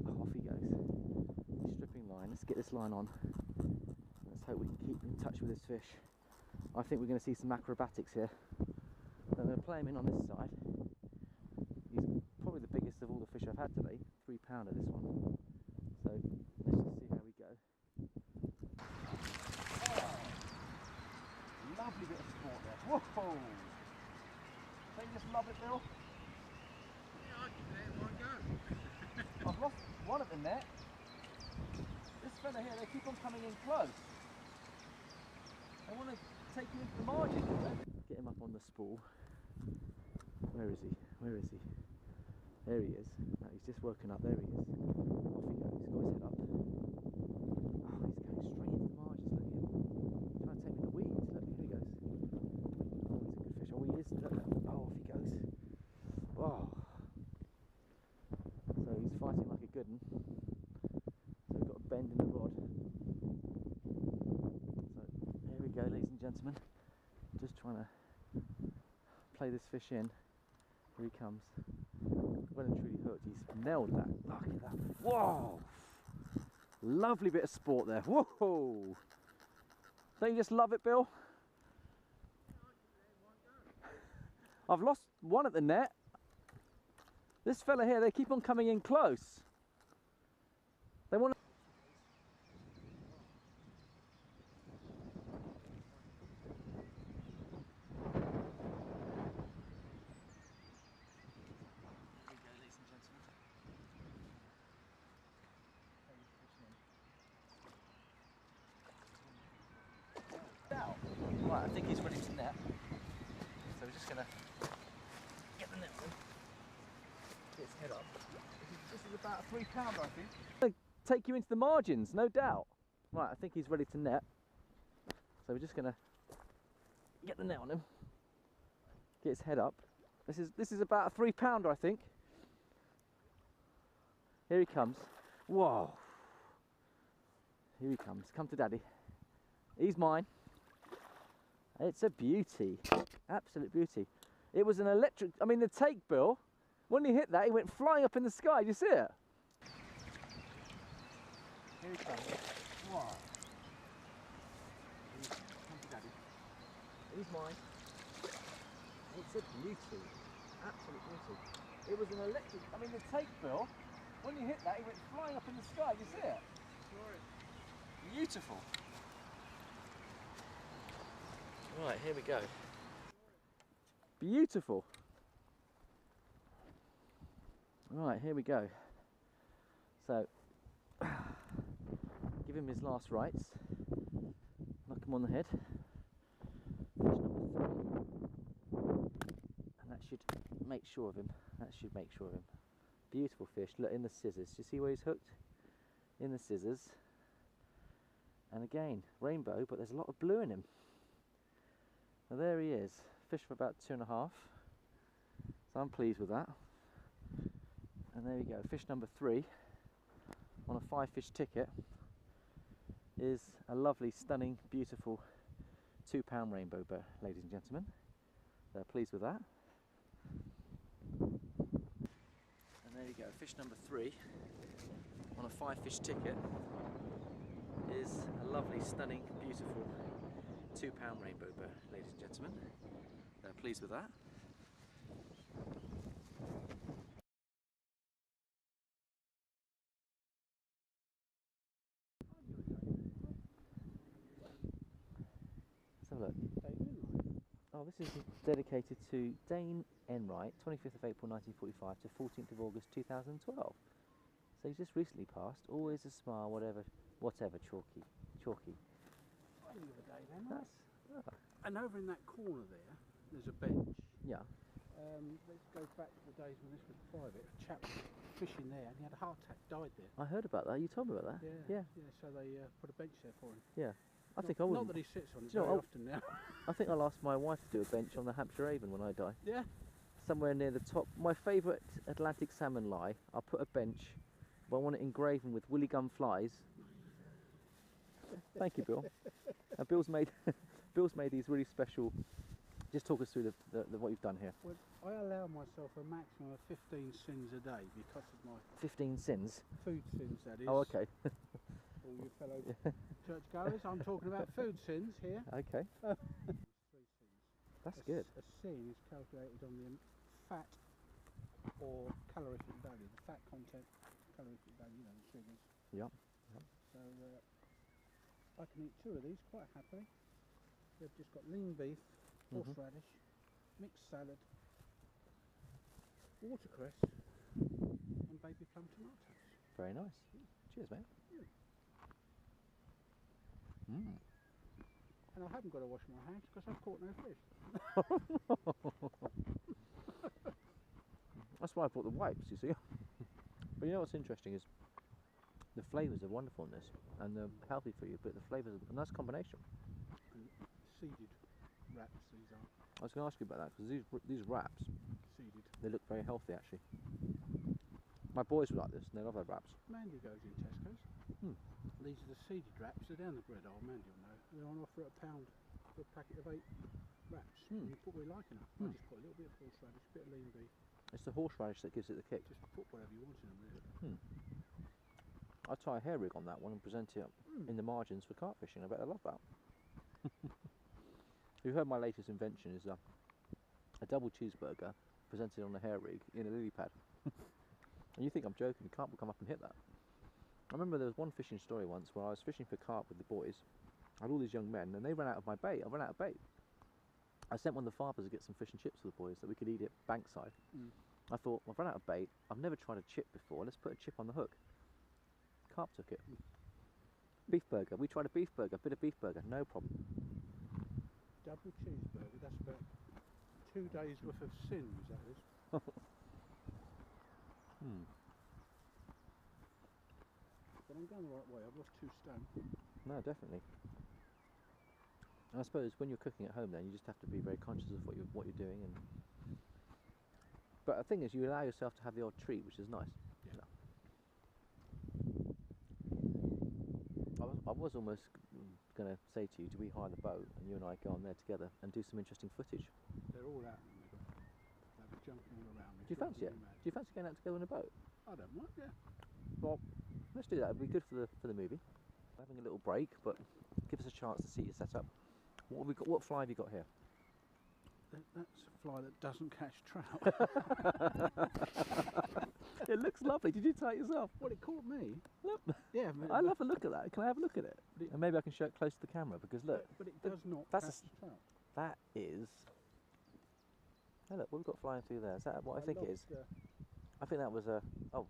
Oh, off he goes. He's stripping line. Let's get this line on. Let's hope we can keep in touch with this fish. I think we're going to see some acrobatics here. I'm going to play him in on this side. He's probably the biggest of all the fish I've had today. 3-pounder this one. So let's just see how we go. Lovely bit of sport there. Whoa! Don't you just love it, Bill? Yeah, I can let it one go. I've lost one at the net. This fella here, they keep on coming in close. They want to take you into the margin. Get him up on the spool. Where is he? Where is he? There he is. No, he's just woken up. There he is. Off he goes. He's got his head up. Oh, he's going straight into the margins. Look at him. Trying to take me in the weeds. Look, here he goes. Oh, he's a good fish. Oh, he is. Look. Oh, off he goes. Oh. So he's fighting like a good one. So we've got a bend in the rod. So here we go, ladies and gentlemen. Just trying to play this fish in. Here he comes. Well and truly hooked. He's nailed that. Look at that. Whoa! Lovely bit of sport there. Whoa! Don't you just love it, Bill? I've lost one at the net. This fella here, they keep on coming in close. They want to... Right, I think he's ready to net. So we're just going to get the net on. Get his head up. This is about a 3-pounder, I think. Take you into the margins, no doubt. Right, I think he's ready to net. So we're just going to get the net on him. Get his head up. This is about a 3-pounder, I think. Here he comes. Whoa. Here he comes. Come to Daddy. He's mine. It's a beauty. Absolute beauty. It was an electric... I mean, the take, Bill, When he hit that, he went flying up in the sky. Did you see it? Here he comes. Wow. Come to Daddy. He's mine. It's a beauty. Absolute beauty. It was an electric. I mean, the take, Bill. When you hit that, he went flying up in the sky. Did you see it? Beautiful. Right, here we go. Beautiful. Right, here we go. So, give him his last rites. Knock him on the head. Fish number 3. And that should make sure of him. That should make sure of him. Beautiful fish. Look, in the scissors. Do you see where he's hooked? In the scissors. And again, rainbow, but there's a lot of blue in him. Now there he is. Fish for about 2.5. So I'm pleased with that. And there we go. Fish number 3 on a 5-fish ticket is a lovely, stunning, beautiful 2-pound rainbow, ladies and gentlemen. So pleased with that. And there you go. Fish number 3 on a 5-fish ticket is a lovely, stunning, beautiful 2-pound rainbow, ladies and gentlemen. Pleased with that. Let's have a look. Oh, this is dedicated to Dane Enright, 25th of April 1945 to 14th of August 2012. So he's just recently passed. Always a smile, whatever, chalky. That's, and over in that corner there's a bench. Yeah. Let's go back to the days when this was private. A chap was fishing there and he had a heart attack, died there. I heard about that. You told me about that. Yeah. So they put a bench there for him. Yeah. I think I would. Not that he sits on it very often now. I think I'll ask my wife to do a bench on the Hampshire Avon when I die. Yeah. Somewhere near the top. My favourite Atlantic salmon lie. I'll put a bench, but I want it engraven with woolly gum flies. Thank you, Bill. Bill's made these really special. Just talk us through the what you've done here. Well, I allow myself a maximum of 15 sins a day because of my 15 sins. Food sins, that is. Oh, okay. All you fellow churchgoers, I'm talking about food sins here. Okay. 3 sins. That's good. A sin is calculated on the fat or calorific value, the fat content, calorific value, the sugars. Yep. So I can eat 2 of these quite happily. They've just got lean beef, horseradish, mixed salad, watercress, and baby plum tomatoes. Very nice. Cheers, mate. And I haven't got to wash my hands because I've caught no fish. That's why I bought the wipes, you see. But you know what's interesting is the flavours are wonderful in this, and they're healthy for you, but the flavours are a nice combination. And seeded wraps these are. I was going to ask you about that, because these wraps, Seeded. they look very healthy actually. My boys would like this, and they love their wraps. Mandy goes in Tesco's. These are the seeded wraps. They're down the bread aisle, Mandy will know. They're on offer at £1 for a packet of 8 wraps. You put what you like in them. I just put a little bit of horseradish, a bit of lean beef. It's the horseradish that gives it the kick. Just put whatever you want in them, really. I'll tie a hair rig on that one and present it in the margins for carp fishing. I bet they love that. You've heard my latest invention is a double cheeseburger presented on a hair rig in a lily pad. And you think I'm joking, carp will come up and hit that. I remember there was one fishing story once where I was fishing for carp with the boys. I had all these young men and they ran out of my bait. I ran out of bait. I sent one of the fathers to get some fish and chips for the boys that we could eat it bankside. I thought, I've run out of bait. I've never tried a chip before. Let's put a chip on the hook. Carp took it. Beef burger. We tried a beef burger, bit of beef burger, no problem. Double cheeseburger, that's about 2 days worth of sins, that is. But I'm going the right way, I've lost 2 stone. No, definitely. And I suppose when you're cooking at home then, you just have to be very conscious of what you're doing. But the thing is, you allow yourself to have the odd treat, which is nice. Yeah. I was almost going to say to you, do we hire the boat and you and I go on there together and do some interesting footage? They're all out in the middle. They'll be jumping all around me. you fancy it? Do you fancy going out together in a boat? I don't mind, yeah. Well, let's do that. It'd be good for the movie. We're having a little break, but give us a chance to see your setup. What have we got? What fly have you got here? That's a fly that doesn't catch trout. It looks lovely. Did you tie it yourself? Well, it caught me. Look. Yeah, I love the look of that. Can I have a look at it? And maybe I can show it close to the camera because look. But it does not that's catch trout. That is. Hey, look, what we've got flying through there. Is that what I think it is? I think that was a. Oh.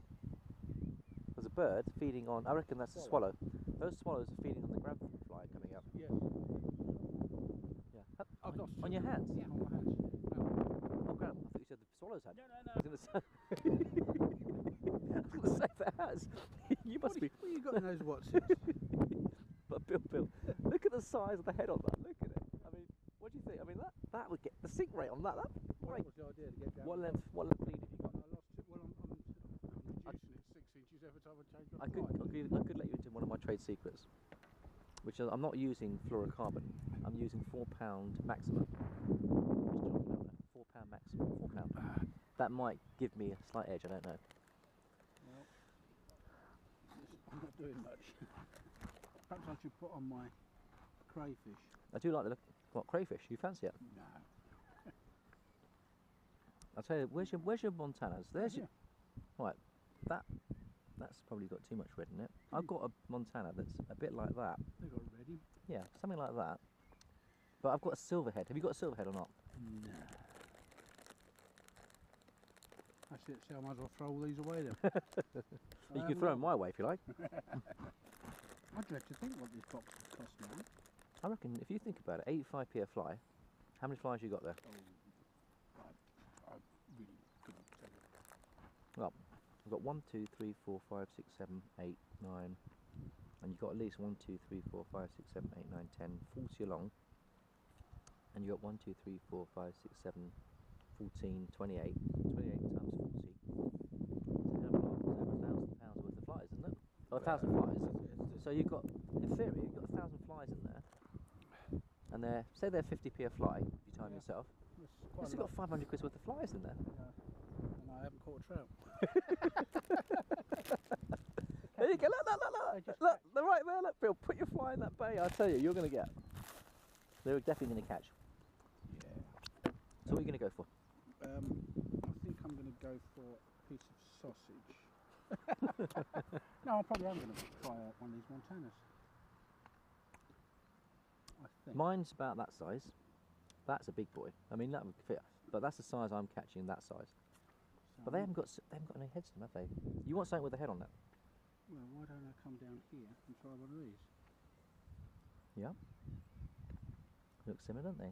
There's a bird feeding on. I reckon that's a swallow. Those swallows are feeding on the grab fly coming up. Yes. Yeah. I've lost on your hands? Yeah, on my hands. Oh, Graham, I thought you said the swallows had. No. I was going to say that has. You must be. What you got in those Whitesheets? But Bill, look at the size of the head on that. Look at it. I mean, what do you think? I mean, that would get the sink rate on that. Well, that was the idea to get down. What length lead have you got? I lost it. Well, I'm reducing it 6 inches every time I change my I could let you into one of my trade secrets, which is I'm not using fluorocarbon. I'm using £4 maximum. £4 maximum. £4. That might give me a slight edge. I don't know. Well, I'm not doing much. Perhaps I should put on my crayfish. I do like the look. What, crayfish? You fancy it? No. I'll tell you. Where's your Montanas? There's your. Right. That's probably got too much red in it. I've got a Montana that's a bit like that. They got ready. Yeah, something like that. But I've got a silverhead. Have you got a silverhead or not? No. That's it. So I might as well throw all these away then. You can throw them my way if you like. I'd like to think what these boxes cost now. I reckon if you think about it, 85p a fly. How many flies you got there? Oh, I really couldn't tell you. Well, I've got 1, 2, 3, 4, 5, 6, 7, 8, 9, and you've got at least 1, 2, 3, 4, 5, 6, 7, 8, 9, 10, 40 along. And you've got 1, 2, 3, 4, 5, 6, 7, 14, 28. 28 times 40. It's a hell of a lot. It's over £1,000 worth of flies, isn't it? Oh, 1,000 flies. So you've got, in theory, you've got 1,000 flies in there. And they're, say they're 50p a fly, if you time yourself. You've still got 500 quid worth of flies in there. Yeah. And I haven't caught a trout. There you go, look, they're right there, look, Bill, put your fly in that bay, I'll tell you, you're going to get. They're definitely going to catch. Yeah. So what are you going to go for? I think I'm going to go for a piece of sausage. No, I probably am going to try out one of these Montanas. I think. Mine's about that size. That's a big boy. I mean, that would fit, but that's the size I'm catching, that size. So But they haven't got any heads to them, have they? You want something with a head on that? Well, why don't I come down here and try one of these? Yeah. Look similar, don't they?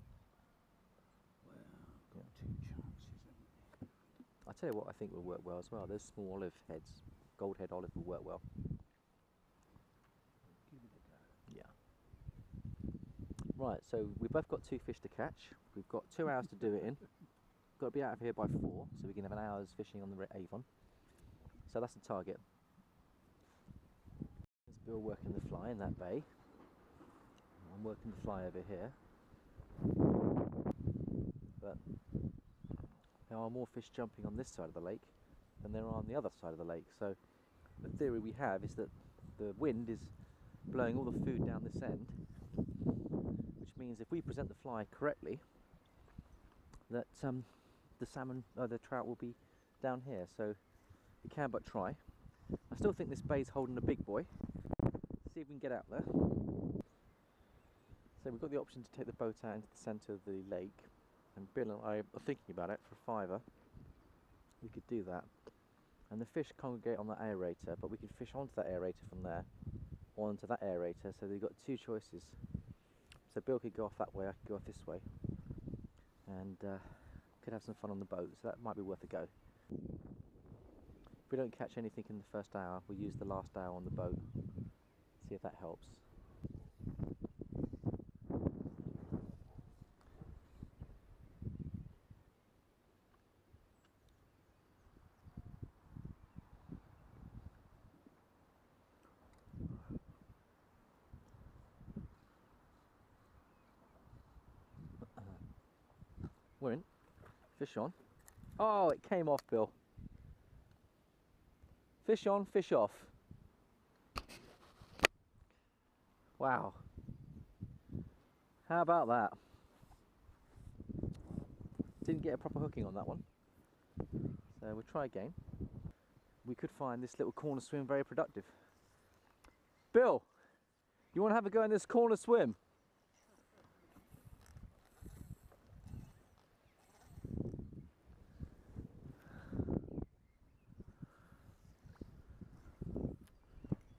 Well, I've got 2 chances, haven't I? I tell you what, I think will work well as well. Those small olive heads, gold head olive will work well. Give it a go. Yeah. Right, so we've both got 2 fish to catch. We've got 2 hours to do it in. Got to be out of here by 4, so we can have an hour's fishing on the Avon. So that's the target. There's Bill working the fly in that bay. I'm working the fly over here. But there are more fish jumping on this side of the lake than there are on the other side of the lake. So the theory we have is that the wind is blowing all the food down this end, which means if we present the fly correctly, that the salmon, the trout will be down here. So we can but try. I still think this bay's holding a big boy. See if we can get out there. So we've got the option to take the boat out into the centre of the lake, and Bill and I are thinking about it for a £5. We could do that, and the fish congregate on that aerator, but we could fish onto that aerator from there, or onto that aerator. So we've got 2 choices. So Bill could go off that way, I could go off this way, and could have some fun on the boat. So that might be worth a go. If we don't catch anything in the first hour, we'll use the last hour on the boat. See if that helps. We're in. Fish on. Oh, it came off, Bill. Fish on, fish off. Wow. How about that? Didn't get a proper hooking on that one. So we'll try again. We could find this little corner swim very productive. Bill, you want to have a go in this corner swim?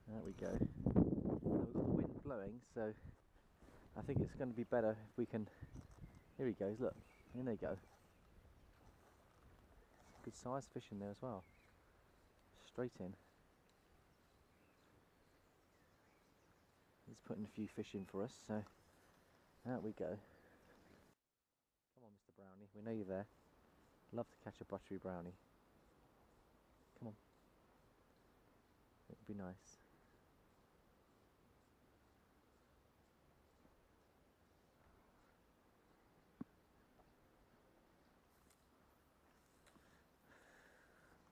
There we go. Now we've got the wind blowing, so I think it's going to be better if we can... Here he goes, look. In they go. Good sized fish in there as well. Straight in. He's putting a few fish in for us, so out we go. Come on, Mr. Brownie, we know you're there. Love to catch a buttery brownie. Come on. It would be nice.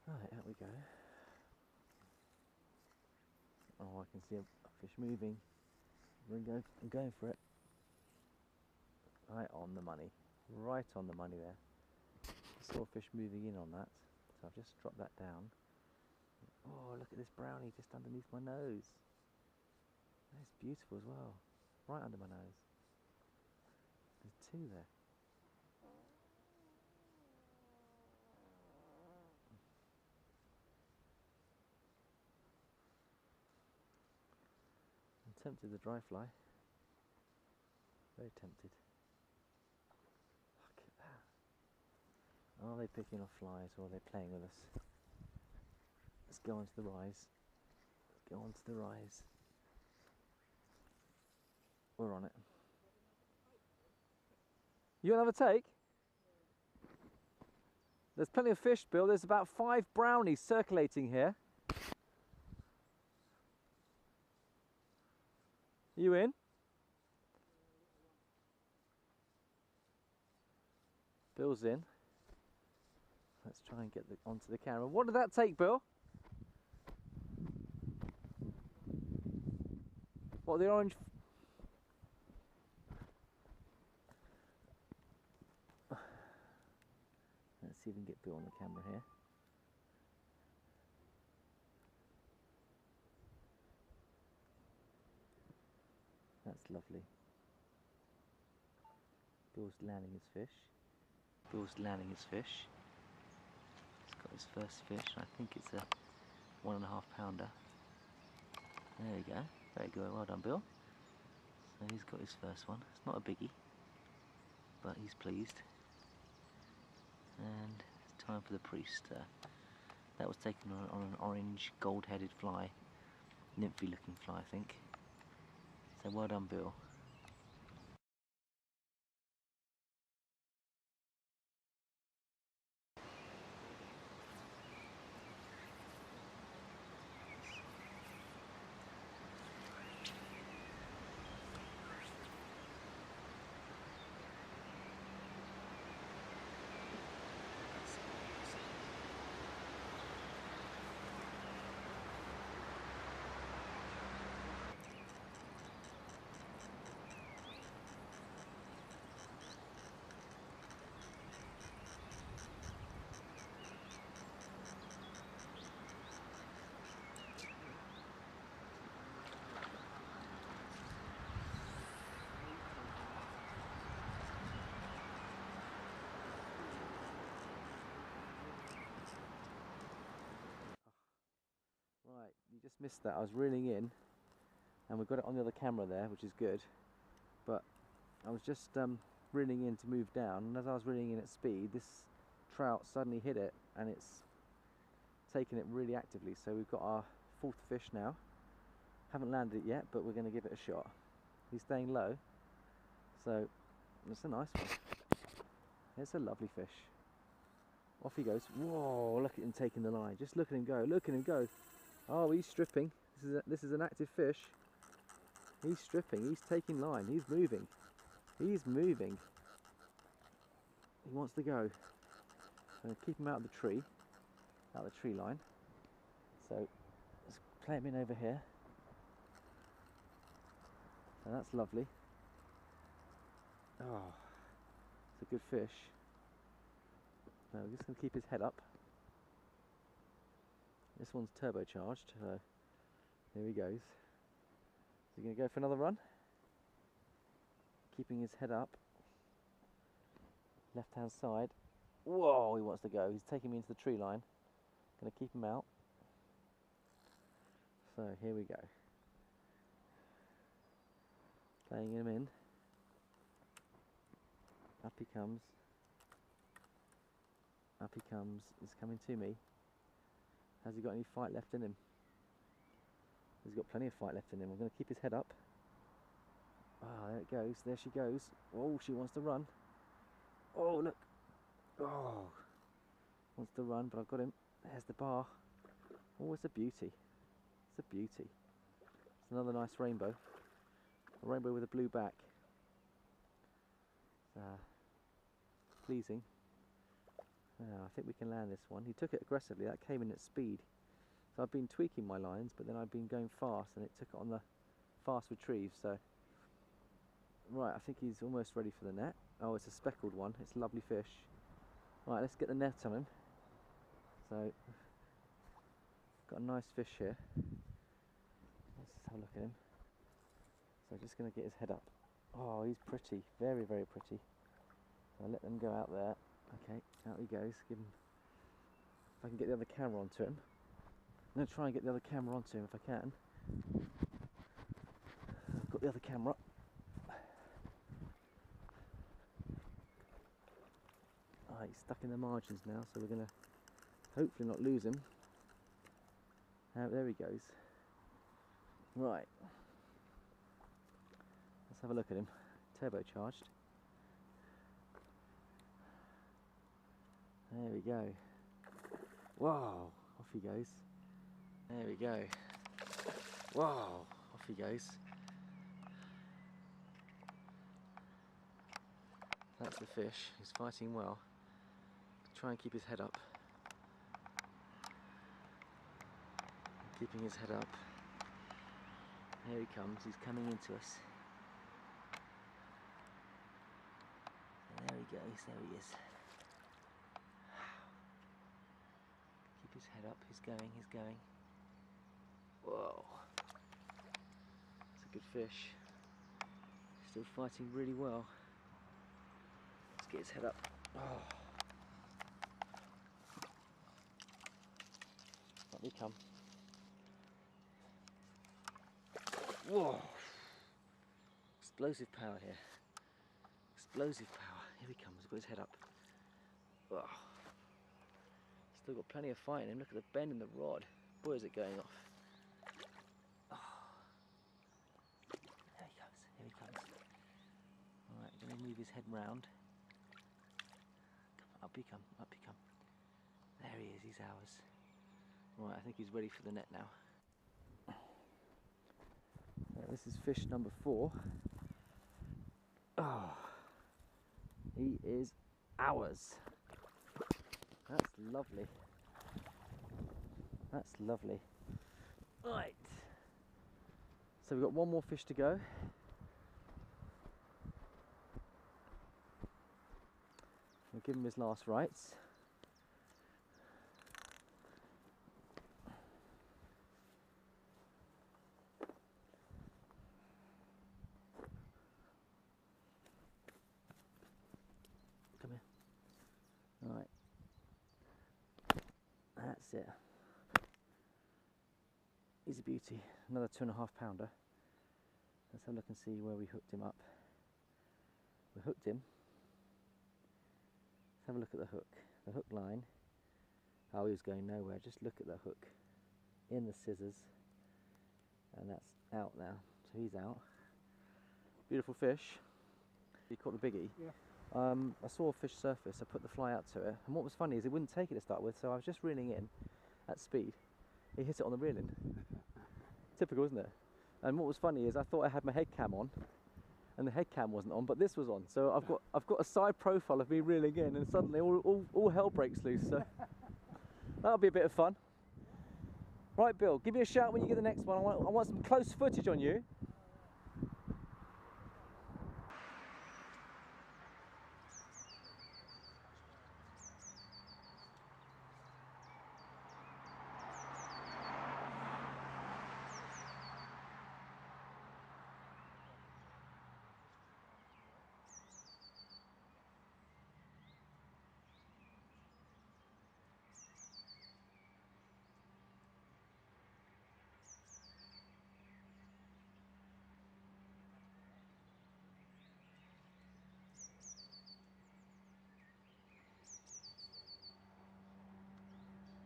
Right, out we go. Oh, I can see a fish moving. I'm going for it. Right on the money. Right on the money there. I saw a fish moving in on that, so I've just dropped that down. Oh, look at this brownie just underneath my nose. That's beautiful as well. Right under my nose. There's two there. I'm tempted to dry fly. Very tempted. Look at that. Are they picking off flies or are they playing with us? Let's go on to the rise. Let's go on to the rise. We're on it. You want to have a take? There's plenty of fish, Bill. There's about 5 brownies circulating here. You in? Bill's in. Let's try and get onto the camera. What did that take, Bill? What, the orange? Let's see if we can get Bill on the camera here. That's lovely. Bill's landing his fish. Bill's landing his fish. He's got his first fish. I think it's a 1.5 pounder. There you go. Very good. Well done, Bill. So he's got his first one. It's not a biggie, but he's pleased. And it's time for the priest. That was taken on an orange gold-headed fly. Nymphy looking fly, I think. So well done, Bill. Right, you just missed that. I was reeling in and we've got it on the other camera there, which is good, but I was just reeling in to move down, and as I was reeling in at speed, this trout suddenly hit it and it's taken it really actively. So we've got our 4th fish now. Haven't landed it yet, but we're going to give it a shot. He's staying low, so it's a nice one. It's a lovely fish. Off he goes. Whoa, look at him taking the line. Just look at him go. Look at him go. Oh, he's stripping. This is an active fish. He's stripping. He's taking line. He's moving. He's moving. He wants to go. I'm going to keep him out of the tree, out of the tree line. So let's play him in over here. So that's lovely. Oh, it's a good fish. Now we're just going to keep his head up. This one's turbocharged, so here he goes. Is he going to go for another run? Keeping his head up. Left hand side. Whoa, he wants to go. He's taking me into the tree line. Going to keep him out. So here we go. Playing him in. Up he comes. Up he comes. He's coming to me. Has he got any fight left in him? He's got plenty of fight left in him. I'm going to keep his head up. Ah, there it goes. There she goes. Oh, she wants to run. Oh, look. Oh, wants to run, but I've got him. There's the bar. Oh, it's a beauty. It's a beauty. It's another nice rainbow. A rainbow with a blue back. Pleasing. I think we can land this one. He took it aggressively. That came in at speed. So I've been tweaking my lines, but then I've been going fast, and it took it on the fast retrieve. So, right, I think he's almost ready for the net. Oh, it's a speckled one. It's a lovely fish. Right, let's get the net on him. So, got a nice fish here. Let's have a look at him. So just going to get his head up. Oh, he's pretty. Very, very pretty. So I'll let them go out there. Okay, out he goes. Give him. If I can get the other camera onto him. I'm going to try and get the other camera onto him if I can. I've got the other camera. Ah, he's stuck in the margins now, so we're going to hopefully not lose him. There he goes. Right. Let's have a look at him. Turbocharged. There we go. Whoa, off he goes. There we go. Whoa, off he goes. That's the fish. He's fighting well. Try and keep his head up. Keeping his head up. Here he comes. He's coming into us. There he goes. There he is. Keep his head up. He's going. He's going. Whoa. It's a good fish. Still fighting really well. Let's get his head up. Oh. Up we come. Whoa! Explosive power here. Explosive power. Here he comes. He's got his head up. Whoa. Still got plenty of fight in him. Look at the bend in the rod. Boy, is it going off. Oh. There he comes. Here he comes. Alright, going to move his head round. Come, up he come. Up he come. There he is. He's ours. Right, I think he's ready for the net now. This is fish number 4. Oh, he is ours. That's lovely. That's lovely. Right. So we've got one more fish to go. We'll give him his last rites. Right, that's it. He's a beauty. Another 2.5 pounder. Let's have a look and see where we hooked him up. We hooked him. Let's have a look at the hook. The hook line. Oh, he was going nowhere. Just look at the hook. In the scissors. And that's out now. So he's out. Beautiful fish. You caught the biggie. Yeah. I saw a fish surface, I put the fly out to it, and what was funny is it wouldn't take it to start with, so I was just reeling in at speed. He hit it on the reeling. Typical, isn't it? And what was funny is I thought I had my head cam on, and the head cam wasn't on, but this was on. So I've got a side profile of me reeling in, and suddenly all hell breaks loose. So that'll be a bit of fun. Right, Bill, give me a shout when you get the next one. I want some close footage on you.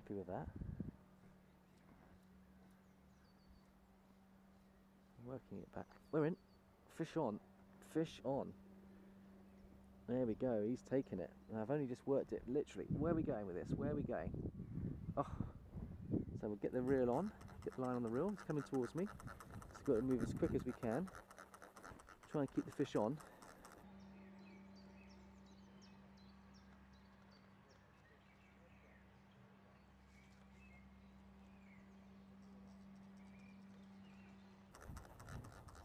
Happy with that. Working it back. We're in. Fish on. Fish on. There we go. He's taken it. And I've only just worked it. Literally. Where are we going with this? Where are we going? Oh. So we'll get the reel on. Get the line on the reel. It's coming towards me. So we've got to move as quick as we can. Try and keep the fish on.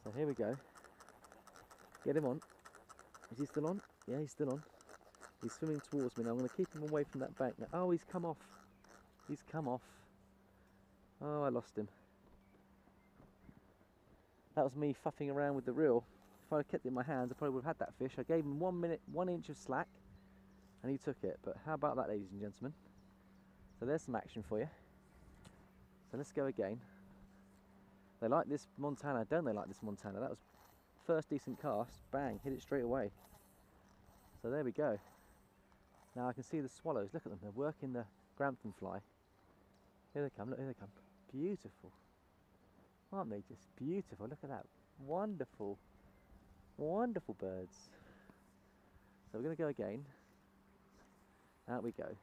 So here we go. Get him on. Is he still on? Yeah, he's still on. He's swimming towards me now. I'm going to keep him away from that bank now. Oh, he's come off. He's come off. Oh, I lost him. That was me fuffing around with the reel. If I had kept it in my hands, I probably would have had that fish. I gave him 1 minute, 1 inch of slack, and he took it. But how about that, ladies and gentlemen? So there's some action for you. So let's go again. They like this Montana, don't they like this Montana? That was first decent cast, bang, hit it straight away. So there we go. Now I can see the swallows, look at them, they're working the Grantham fly. Here they come, look, here they come. Beautiful. Aren't they just beautiful? Look at that. Wonderful, wonderful birds. So we're going to go again. Out we go.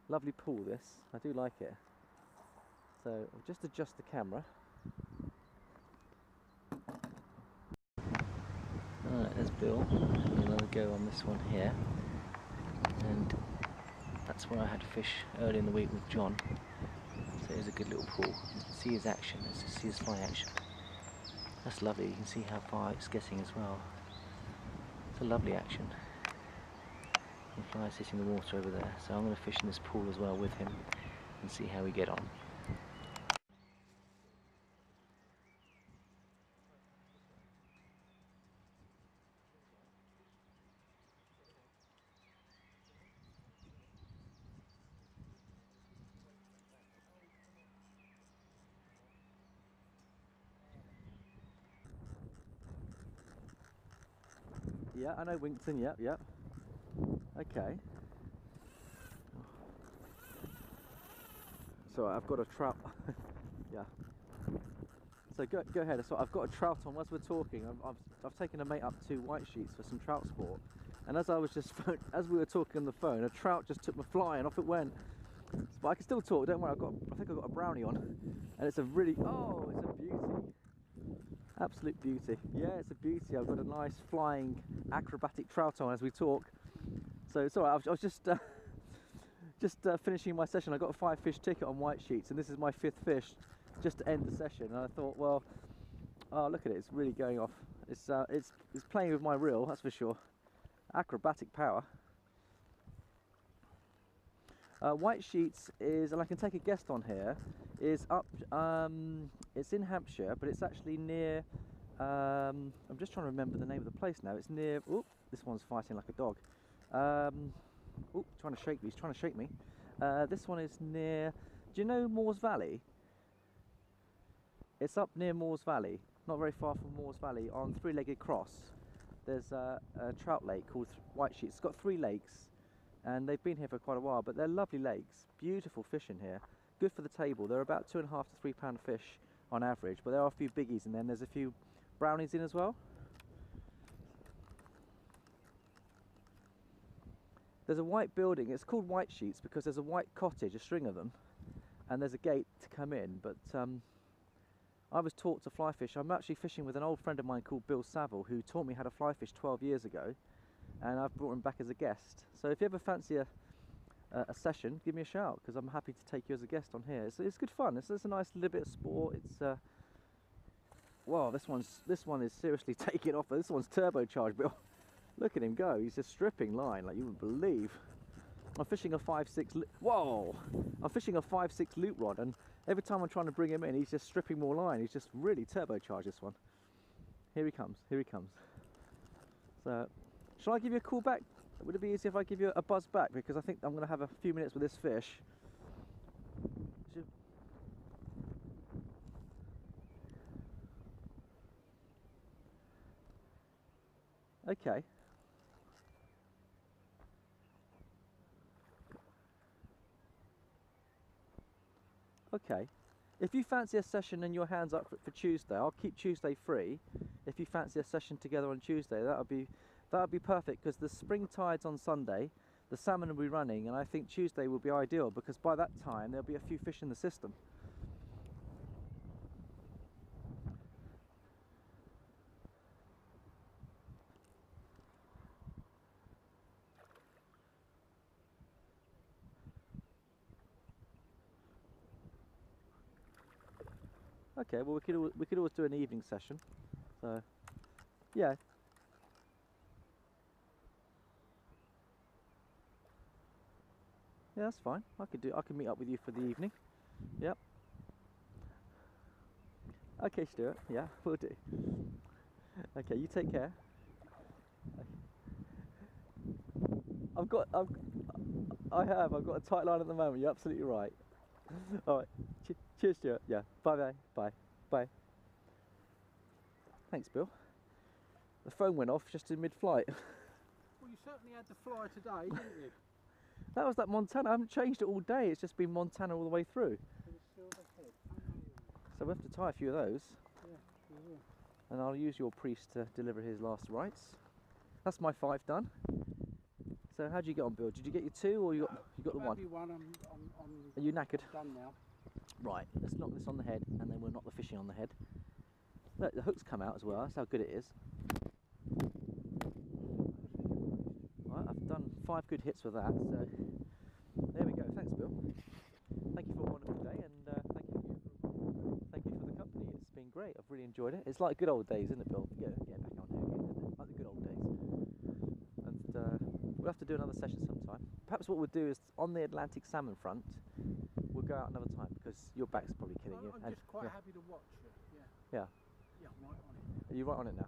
Lovely pool this, I do like it. So I'll just adjust the camera. Alright, there's Bill. Another go on this one here. And that's where I had fish early in the week with John. So it's a good little pool. You can see his action, let's see his fly action. That's lovely, you can see how far it's getting as well. It's a lovely action. The fly's hitting the water over there, so I'm going to fish in this pool as well with him and see how we get on. Yeah, I know Winkton, yep, yep. Okay. So I've got a trout. Yeah. So go ahead. So I've got a trout on as we're talking. I've taken a mate up to Whitesheets for some trout sport. And as as we were talking on the phone, a trout just took my fly and off it went. But I can still talk, don't worry, I think I've got a brownie on. And it's a really, oh, it's a beauty. Absolute beauty. Yeah, it's a beauty. I've got a nice flying acrobatic trout on as we talk. So it's alright, I was just finishing my session. I got a 5 fish ticket on Whitesheets, and this is my 5th fish just to end the session. And I thought, well, oh, look at it, it's really going off. It's playing with my reel, that's for sure. Acrobatic power. Whitesheets is, and I can take a guest on here, is up, it's in Hampshire, but it's actually near, I'm just trying to remember the name of the place now. It's near, oop, this one's fighting like a dog. Oop, trying to shake me, he's trying to shake me. This one is near, do you know Moores Valley? It's up near Moores Valley, not very far from Moores Valley, on Three-Legged Cross. There's a trout lake called Whitesheets. It's got 3 lakes, and they've been here for quite a while, but they're lovely lakes, beautiful fish in here, good for the table. They're about 2.5 to 3 pound fish on average, but there are a few biggies, and then there's a few brownies in as well. There's a white building, it's called Whitesheets because there's a white cottage, a string of them, and there's a gate to come in, but I was taught to fly fish. I'm actually fishing with an old friend of mine called Bill Savill, who taught me how to fly fish 12 years ago, and I've brought him back as a guest. So if you ever fancy a session, give me a shout, because I'm happy to take you as a guest on here. It's good fun. It's a nice little bit of sport. It's wow, this one is seriously taking off. This one's turbocharged, Bill. Look at him go. He's just stripping line like you wouldn't believe. I'm fishing a 5.6. Whoa! I'm fishing a 5.6 loop rod, and every time I'm trying to bring him in, he's just stripping more line. He's just really turbocharged, this one. Here he comes. Here he comes. So, shall I give you a call back? Would it be easy if I give you a buzz back? Because I think I'm going to have a few minutes with this fish. Okay. Okay. If you fancy a session and your hands up for Tuesday, I'll keep Tuesday free. If you fancy a session together on Tuesday, that would be perfect, because the spring tide's on Sunday, the salmon will be running, and I think Tuesday will be ideal, because by that time there'll be a few fish in the system. Okay, well we could always do an evening session. So, yeah. Yeah, that's fine. I can meet up with you for the evening. Yep. Okay, Stuart. Yeah, we'll do. Okay, you take care. I've got a tight line at the moment. You're absolutely right. All right. Cheers, Stuart. Yeah. Bye. Bye. Thanks, Bill. The phone went off just in mid-flight. Well, you certainly had the fly today, didn't you? That was that Montana. I haven't changed it all day. It's just been Montana all the way through. So we'll have to tie a few of those. Yeah, we will. And I'll use your priest to deliver his last rites. That's my 5 done. So how'd you get on, Bill? Did you get your 2, or you got the 1? Are you knackered? Done now. Right, let's knock this on the head, and then we'll knock the fishing on the head. Look, the hook's come out as well. That's how good it is. Right, I've done 5 good hits with that. So there we go. Thanks, Bill. Thank you for a wonderful day, and thank you for the company. It's been great. I've really enjoyed it. It's like good old days, isn't it, Bill? Get back on here again, isn't it? Like the good old days. And we'll have to do another session sometime. Perhaps what we'll do is, on the Atlantic salmon front, we'll go out another time, because your back's probably killing you. I'm just quite happy to watch you. Yeah. Yeah, I'm right on it. Are you right on it now?